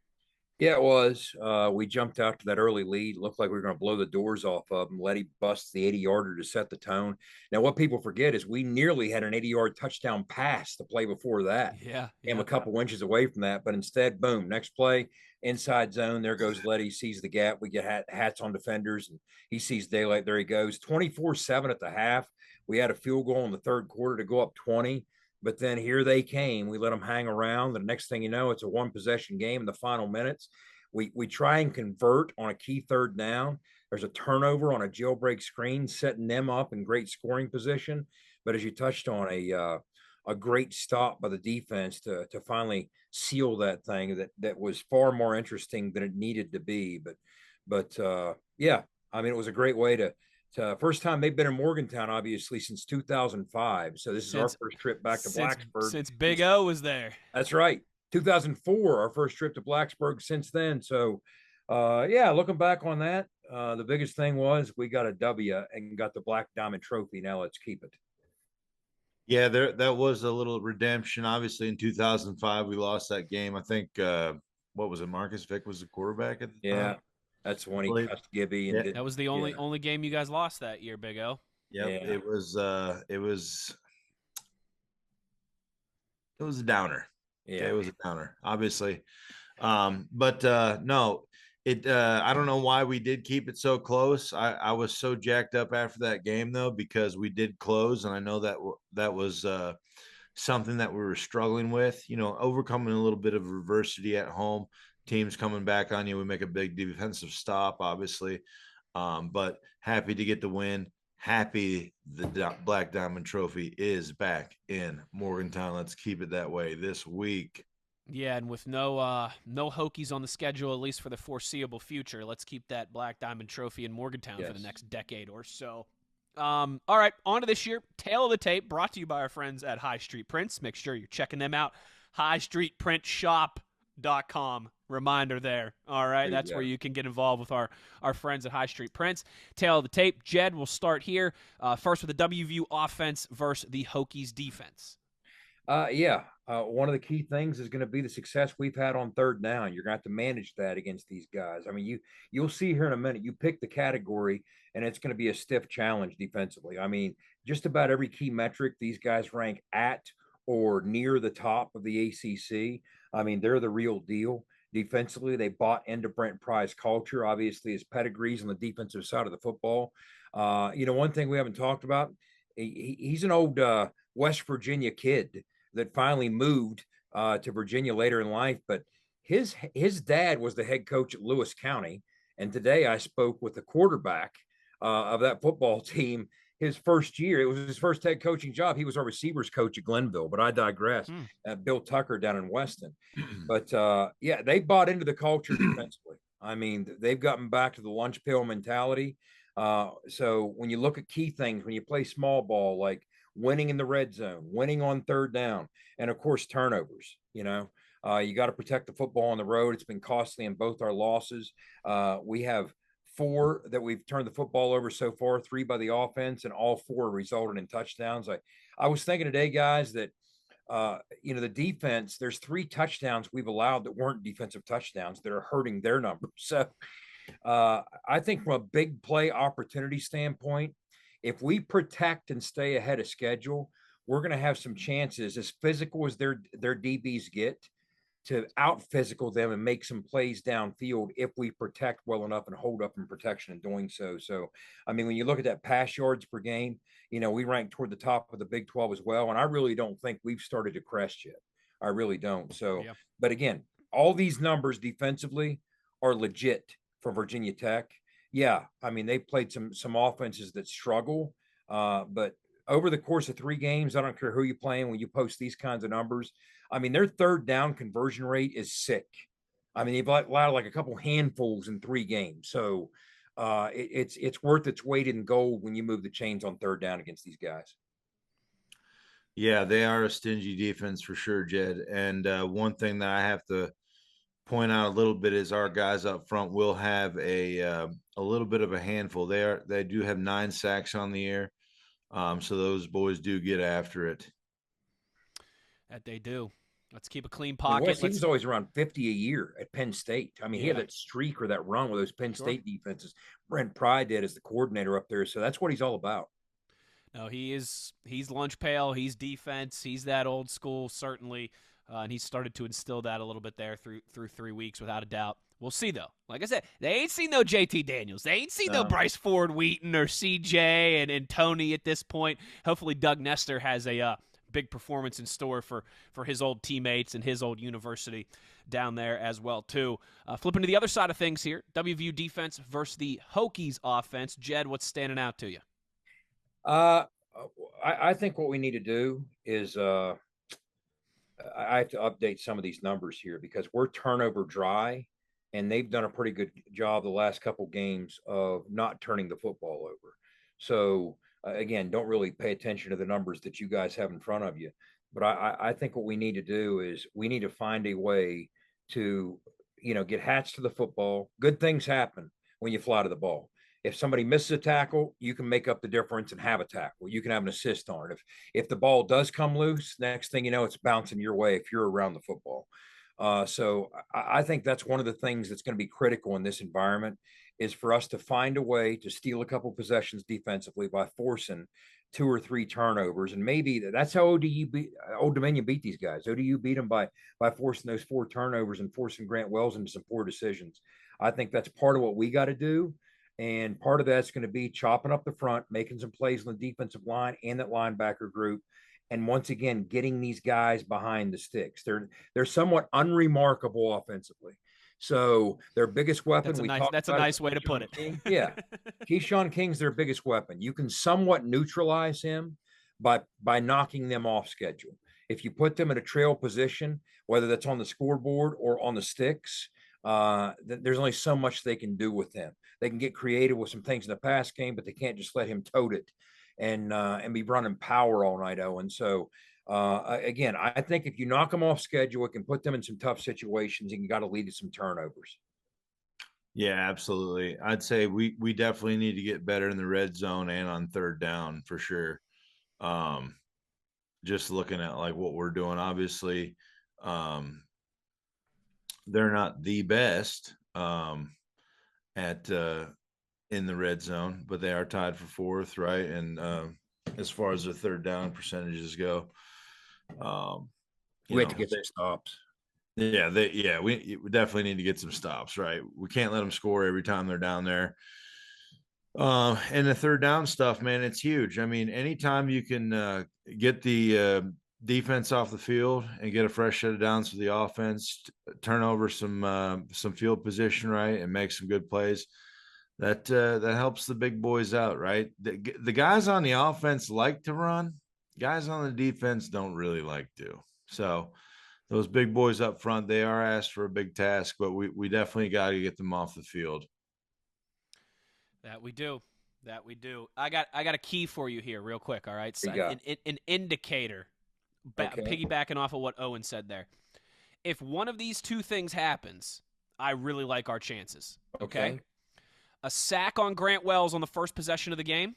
Speaker 3: Yeah, it was. We jumped out to that early lead. Looked like we were going to blow the doors off of them. Letty busts the 80-yarder to set the tone. Now, what people forget is we nearly had an 80-yard touchdown pass the play before that.
Speaker 2: Yeah.
Speaker 3: Came a couple inches away from that, but instead, boom, next play, inside zone. There goes Letty, sees the gap. We get hats on defenders, and he sees daylight. There he goes. 24-7 at the half. We had a field goal in the third quarter to go up 20. But then here they came. We let them hang around. The next thing you know, it's a one-possession game in the final minutes. We try and convert on a key third down. There's a turnover on a jailbreak screen, setting them up in great scoring position. But as you touched on, a great stop by the defense to finally seal that thing that was far more interesting than it needed to be. But yeah, I mean, it was a great way to first time they've been in Morgantown, obviously, since 2005. So this is our first trip back to Blacksburg.
Speaker 2: Since Big O was there.
Speaker 3: That's right. 2004, our first trip to Blacksburg since then. So, yeah, looking back on that, the biggest thing was we got a W and got the Black Diamond Trophy. Now let's keep it.
Speaker 4: Yeah, that was a little redemption. Obviously, in 2005, we lost that game. I think, what was it? Marcus Vick was the quarterback at the time.
Speaker 3: That's when he cussed Gibby. And
Speaker 2: that was the only game you guys lost that year, Big O.
Speaker 4: Yep, yeah. It was a downer. Yeah, it was a downer, obviously. But no, I don't know why we did keep it so close. I was so jacked up after that game, though, because we did close, and I know that was something that we were struggling with, overcoming a little bit of adversity at home. Teams coming back on you. We make a big defensive stop, obviously, but happy to get the win. Happy the Black Diamond Trophy is back in Morgantown. Let's keep it that way this week.
Speaker 2: Yeah, and with no Hokies on the schedule, at least for the foreseeable future, let's keep that Black Diamond Trophy in Morgantown for the next decade or so. All right, on to this year. Tail of the tape, brought to you by our friends at High Street Prints. Make sure you're checking them out. highstreetprintshop.com. Reminder there. All right, that's where you can get involved with our friends at High Street Prints. Tail of the tape. Jed, we'll start here. First with the Wvu Offense versus the Hokies Defense.
Speaker 3: One of the key things is going to be the success we've had on third down. You're going to have to manage that against these guys. I mean, you'll see here in a minute. You pick the category, and it's going to be a stiff challenge defensively. I mean, just about every key metric, these guys rank at or near the top of the ACC. I mean, they're the real deal. Defensively, they bought into Brent Pry's culture. Obviously, his pedigrees on the defensive side of the football. One thing we haven't talked about, he's an old West Virginia kid that finally moved to Virginia later in life. But his dad was the head coach at Lewis County. And today I spoke with the quarterback of that football team. His first year, it was his first head coaching job. He was our receivers coach at Glenville, but I digress. Bill Tucker down in Weston. But they bought into the culture defensively. I mean, they've gotten back to the lunch pail mentality. So when you look at key things, when you play small ball, like winning in the red zone, winning on third down, and of course, turnovers, you got to protect the football on the road. It's been costly in both our losses. We have 4 that we've turned the football over so far, 3 by the offense, and all 4 resulted in touchdowns. I was thinking today, guys, that, the defense, there's 3 touchdowns we've allowed that weren't defensive touchdowns that are hurting their numbers. So I think from a big play opportunity standpoint, if we protect and stay ahead of schedule, we're going to have some chances, as physical as their DBs get, to out physical them and make some plays downfield if we protect well enough and hold up in protection in doing so. So, I mean, when you look at that pass yards per game, we rank toward the top of the Big 12 as well. And I really don't think we've started to crest yet. I really don't. So, But again, all these numbers defensively are legit. for Virginia Tech. Yeah, I mean, they played some offenses that struggle, but over the course of 3 games, I don't care who you playing, when you post these kinds of numbers, I mean, their third down conversion rate is sick. I mean, they've allowed like a couple handfuls in 3 games. So it's worth its weight in gold when you move the chains on third down against these guys.
Speaker 4: Yeah, they are a stingy defense for sure, Jed. And one thing that I have to point out a little bit is our guys up front will have a little bit of a handful. They do have 9 sacks on the year, so those boys do get after it.
Speaker 2: That they do. Let's keep a clean
Speaker 3: I mean,
Speaker 2: pocket.
Speaker 3: he was always around 50 a year at Penn State. I mean, he had
Speaker 2: Yeah.
Speaker 3: that streak or that run with those Penn State defenses. Brent Pry did as the coordinator up there, so that's what he's all about.
Speaker 2: No, he's lunch pail. He's defense. He's that old school, certainly, and he's started to instill that a little bit there through 3 weeks, without a doubt. We'll see, though. Like I said, they ain't seen no JT Daniels. They ain't seen no Bryce Ford Wheaton or CJ and Tony at this point. Hopefully, Doug Nestor has a big performance in store for his old teammates and his old university down there as well, too. Flipping to the other side of things here, WVU defense versus the Hokies offense. Jed, what's standing out to you?
Speaker 3: I think what we need to do is I have to update some of these numbers here because we're turnover dry, and they've done a pretty good job the last couple games of not turning the football over. So again, don't really pay attention to the numbers that you guys have in front of you. But I think what we need to do is we need to find a way to, get hats to the football. Good things happen when you fly to the ball. If somebody misses a tackle, you can make up the difference and have a tackle. You can have an assist on it. If the ball does come loose, next thing you know, it's bouncing your way if you're around the football. So I think that's one of the things that's going to be critical in this environment is for us to find a way to steal a couple possessions defensively by forcing 2 or 3 turnovers. And maybe that's how Old Dominion beat these guys. ODU beat them by forcing those 4 turnovers and forcing Grant Wells into some poor decisions. I think that's part of what we got to do. And part of that's going to be chopping up the front, making some plays on the defensive line and that linebacker group. And once again, getting these guys behind the sticks. They're somewhat unremarkable offensively. So their biggest weapon.
Speaker 2: That's a nice way to put it.
Speaker 3: Yeah. Keyshawn King's their biggest weapon. You can somewhat neutralize him by knocking them off schedule. If you put them in a trail position, whether that's on the scoreboard or on the sticks, there's only so much they can do with him. They can get creative with some things in the pass game, but they can't just let him tote it and be running power all night, Owen. So again, I think if you knock them off schedule, it can put them in some tough situations, and you got to lead to some turnovers.
Speaker 4: Yeah, absolutely. I'd say we definitely need to get better in the red zone and on third down for sure. Just looking at like what we're doing, obviously, they're not the best in the red zone, but they are tied for 4th, right? And as far as the third down percentages go,
Speaker 3: we have to get some stops.
Speaker 4: Yeah, we definitely need to get some stops, right? We can't let them score every time they're down there. And the third down stuff, man, it's huge. I mean, anytime you can get the defense off the field and get a fresh set of downs for the offense, turn over some field position, right, and make some good plays, that helps the big boys out, right? The guys on the offense like to run. Guys on the defense don't really like to. So those big boys up front, they are asked for a big task, but we definitely got to get them off the field.
Speaker 2: That we do. I got a key for you here real quick, all right? So an indicator, piggybacking off of what Owen said there. If one of these 2 things happens, I really like our chances, okay? A sack on Grant Wells on the first possession of the game,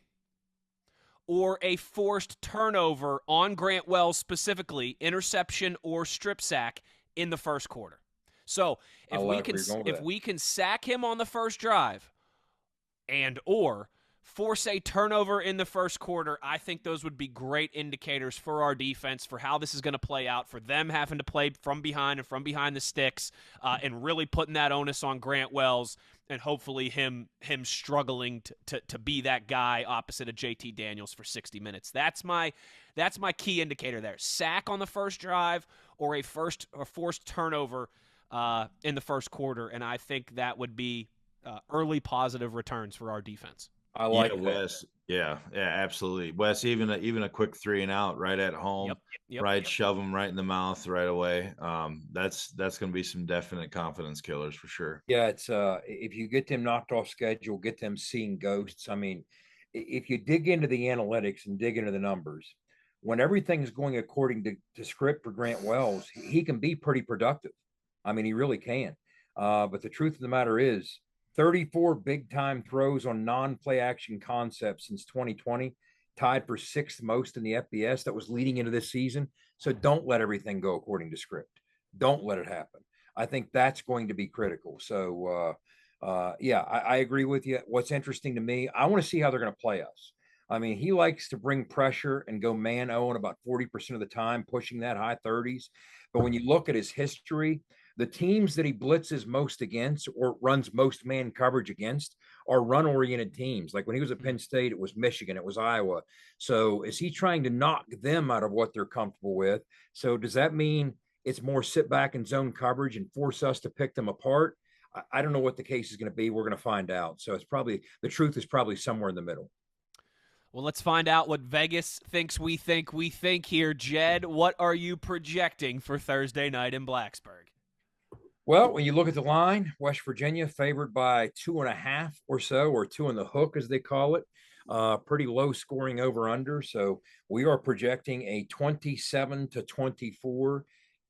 Speaker 2: or a forced turnover on Grant Wells specifically, interception or strip sack in the first quarter. So if we can sack him on the first drive and or force a turnover in the first quarter, I think those would be great indicators for our defense for how this is going to play out, for them having to play from behind and from behind the sticks, and really putting that onus on Grant Wells, and hopefully him struggling to be that guy opposite of JT Daniels for 60 minutes. That's my key indicator there. Sack on the first drive or a forced turnover in the first quarter, and I think that would be early positive returns for our defense.
Speaker 3: I like
Speaker 4: Wes. Yeah, absolutely. Wes, even a quick 3 and out right at home, right? Shove them right in the mouth right away. That's going to be some definite confidence killers for sure.
Speaker 3: Yeah, it's if you get them knocked off schedule, get them seeing ghosts. I mean, if you dig into the analytics and dig into the numbers, when everything's going according to script for Grant Wells, he can be pretty productive. I mean, he really can. But the truth of the matter is, 34 big-time throws on non-play action concepts since 2020, tied for 6th most in the FBS. That was leading into this season. So don't let everything go according to script. Don't let it happen. I think that's going to be critical. So, I agree with you. What's interesting to me, I want to see how they're going to play us. I mean, he likes to bring pressure and go man Owen about 40% of the time, pushing that high 30s. But when you look at his history, the teams that he blitzes most against or runs most man coverage against are run-oriented teams. Like when he was at Penn State, it was Michigan, it was Iowa. So is he trying to knock them out of what they're comfortable with? So does that mean it's more sit back and zone coverage and force us to pick them apart? I don't know what the case is going to be. We're going to find out. So it's probably, the truth is probably somewhere in the middle.
Speaker 2: Well, let's find out what Vegas thinks we think here. Jed, what are you projecting for Thursday night in Blacksburg?
Speaker 3: Well, when you look at the line, West Virginia favored by 2.5 or so, or 2 in the hook, as they call it. Pretty low scoring over under. So we are projecting a 27-24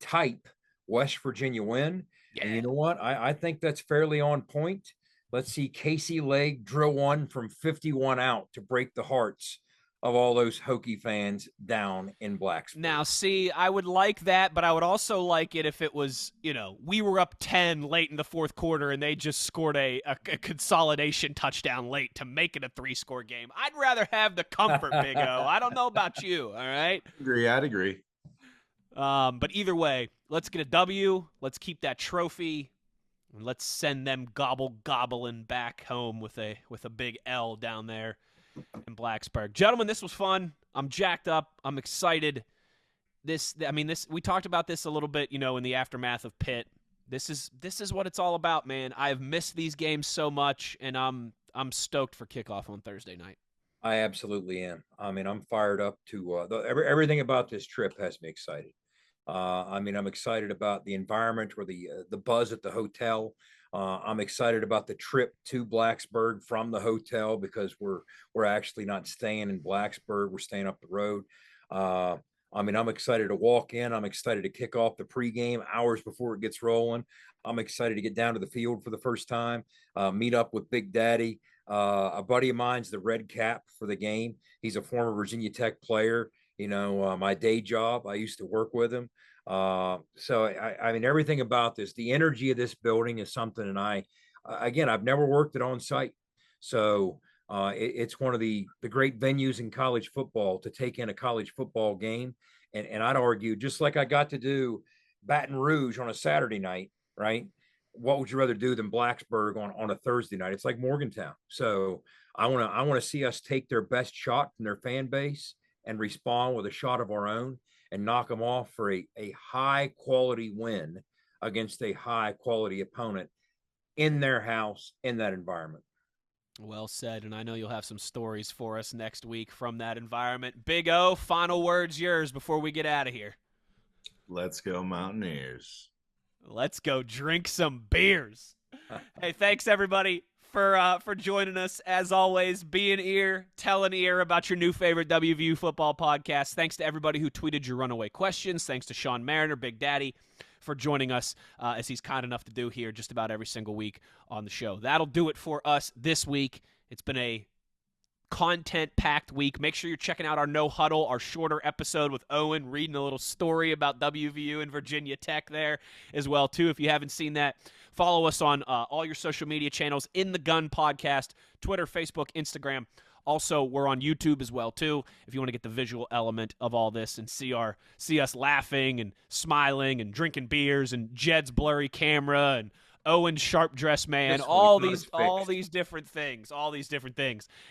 Speaker 3: type West Virginia win. Yeah. And you know what? I think that's fairly on point. Let's see Casey Legg drill one from 51 out to break the hearts of all those Hokie fans down in Blacksburg.
Speaker 2: Now, see, I would like that, but I would also like it if it was, we were up 10 late in the fourth quarter and they just scored a consolidation touchdown late to make it a 3-score game. I'd rather have the comfort, Big O. I don't know about you, all right?
Speaker 4: I'd agree.
Speaker 2: But either way, let's get a W. Let's keep that trophy. And let's send them gobbling back home with a big L down there in Blacksburg. Gentlemen, this was fun. I'm jacked up. I'm excited. This we talked about this a little bit, in the aftermath of Pitt. This is what it's all about, man. I've missed these games so much, and I'm stoked for kickoff on Thursday night.
Speaker 3: I absolutely am. I mean, I'm fired up to everything about this trip has me excited. I'm excited about the environment or the buzz at the hotel. I'm excited about the trip to Blacksburg from the hotel because we're actually not staying in Blacksburg. We're staying up the road. I'm excited to walk in. I'm excited to kick off the pregame hours before it gets rolling. I'm excited to get down to the field for the first time, meet up with Big Daddy. A buddy of mine's the red cap for the game. He's a former Virginia Tech player. My day job, I used to work with him. Everything about this, the energy of this building is something. And I've never worked it on site. So it's one of the great venues in college football to take in a college football game. And I'd argue, just like I got to do Baton Rouge on a Saturday night, right? What would you rather do than Blacksburg on a Thursday night? It's like Morgantown. So I want to see us take their best shot from their fan base and respond with a shot of our own and knock them off for a high quality win against a high quality opponent in their house, in that environment.
Speaker 2: Well said. And I know you'll have some stories for us next week from that environment. Big O, final words yours before we get out of here.
Speaker 4: Let's go Mountaineers.
Speaker 2: Let's go drink some beers. Hey, thanks everybody for joining us. As always, be an ear, tell an ear about your new favorite Wvu football podcast. Thanks to everybody who tweeted your runaway questions. Thanks to Sean Mariner, Big Daddy, for joining us as he's kind enough to do here just about every single week on the show. That'll do it for us this week. It's been a content-packed week. Make sure you're checking out our No Huddle, our shorter episode with Owen, reading a little story about WVU and Virginia Tech there as well, too, if you haven't seen that. Follow us on all your social media channels, In the Gun Podcast, Twitter, Facebook, Instagram. Also, we're on YouTube as well, too, if you want to get the visual element of all this and see us laughing and smiling and drinking beers and Jed's blurry camera and Owen's sharp dress man, all these different things.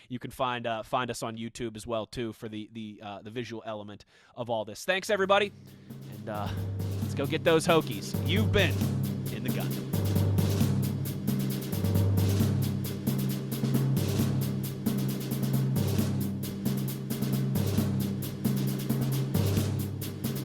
Speaker 2: You can find us on YouTube as well, too, for the visual element of all this. Thanks, everybody, and let's go get those Hokies. You've been In the Gun.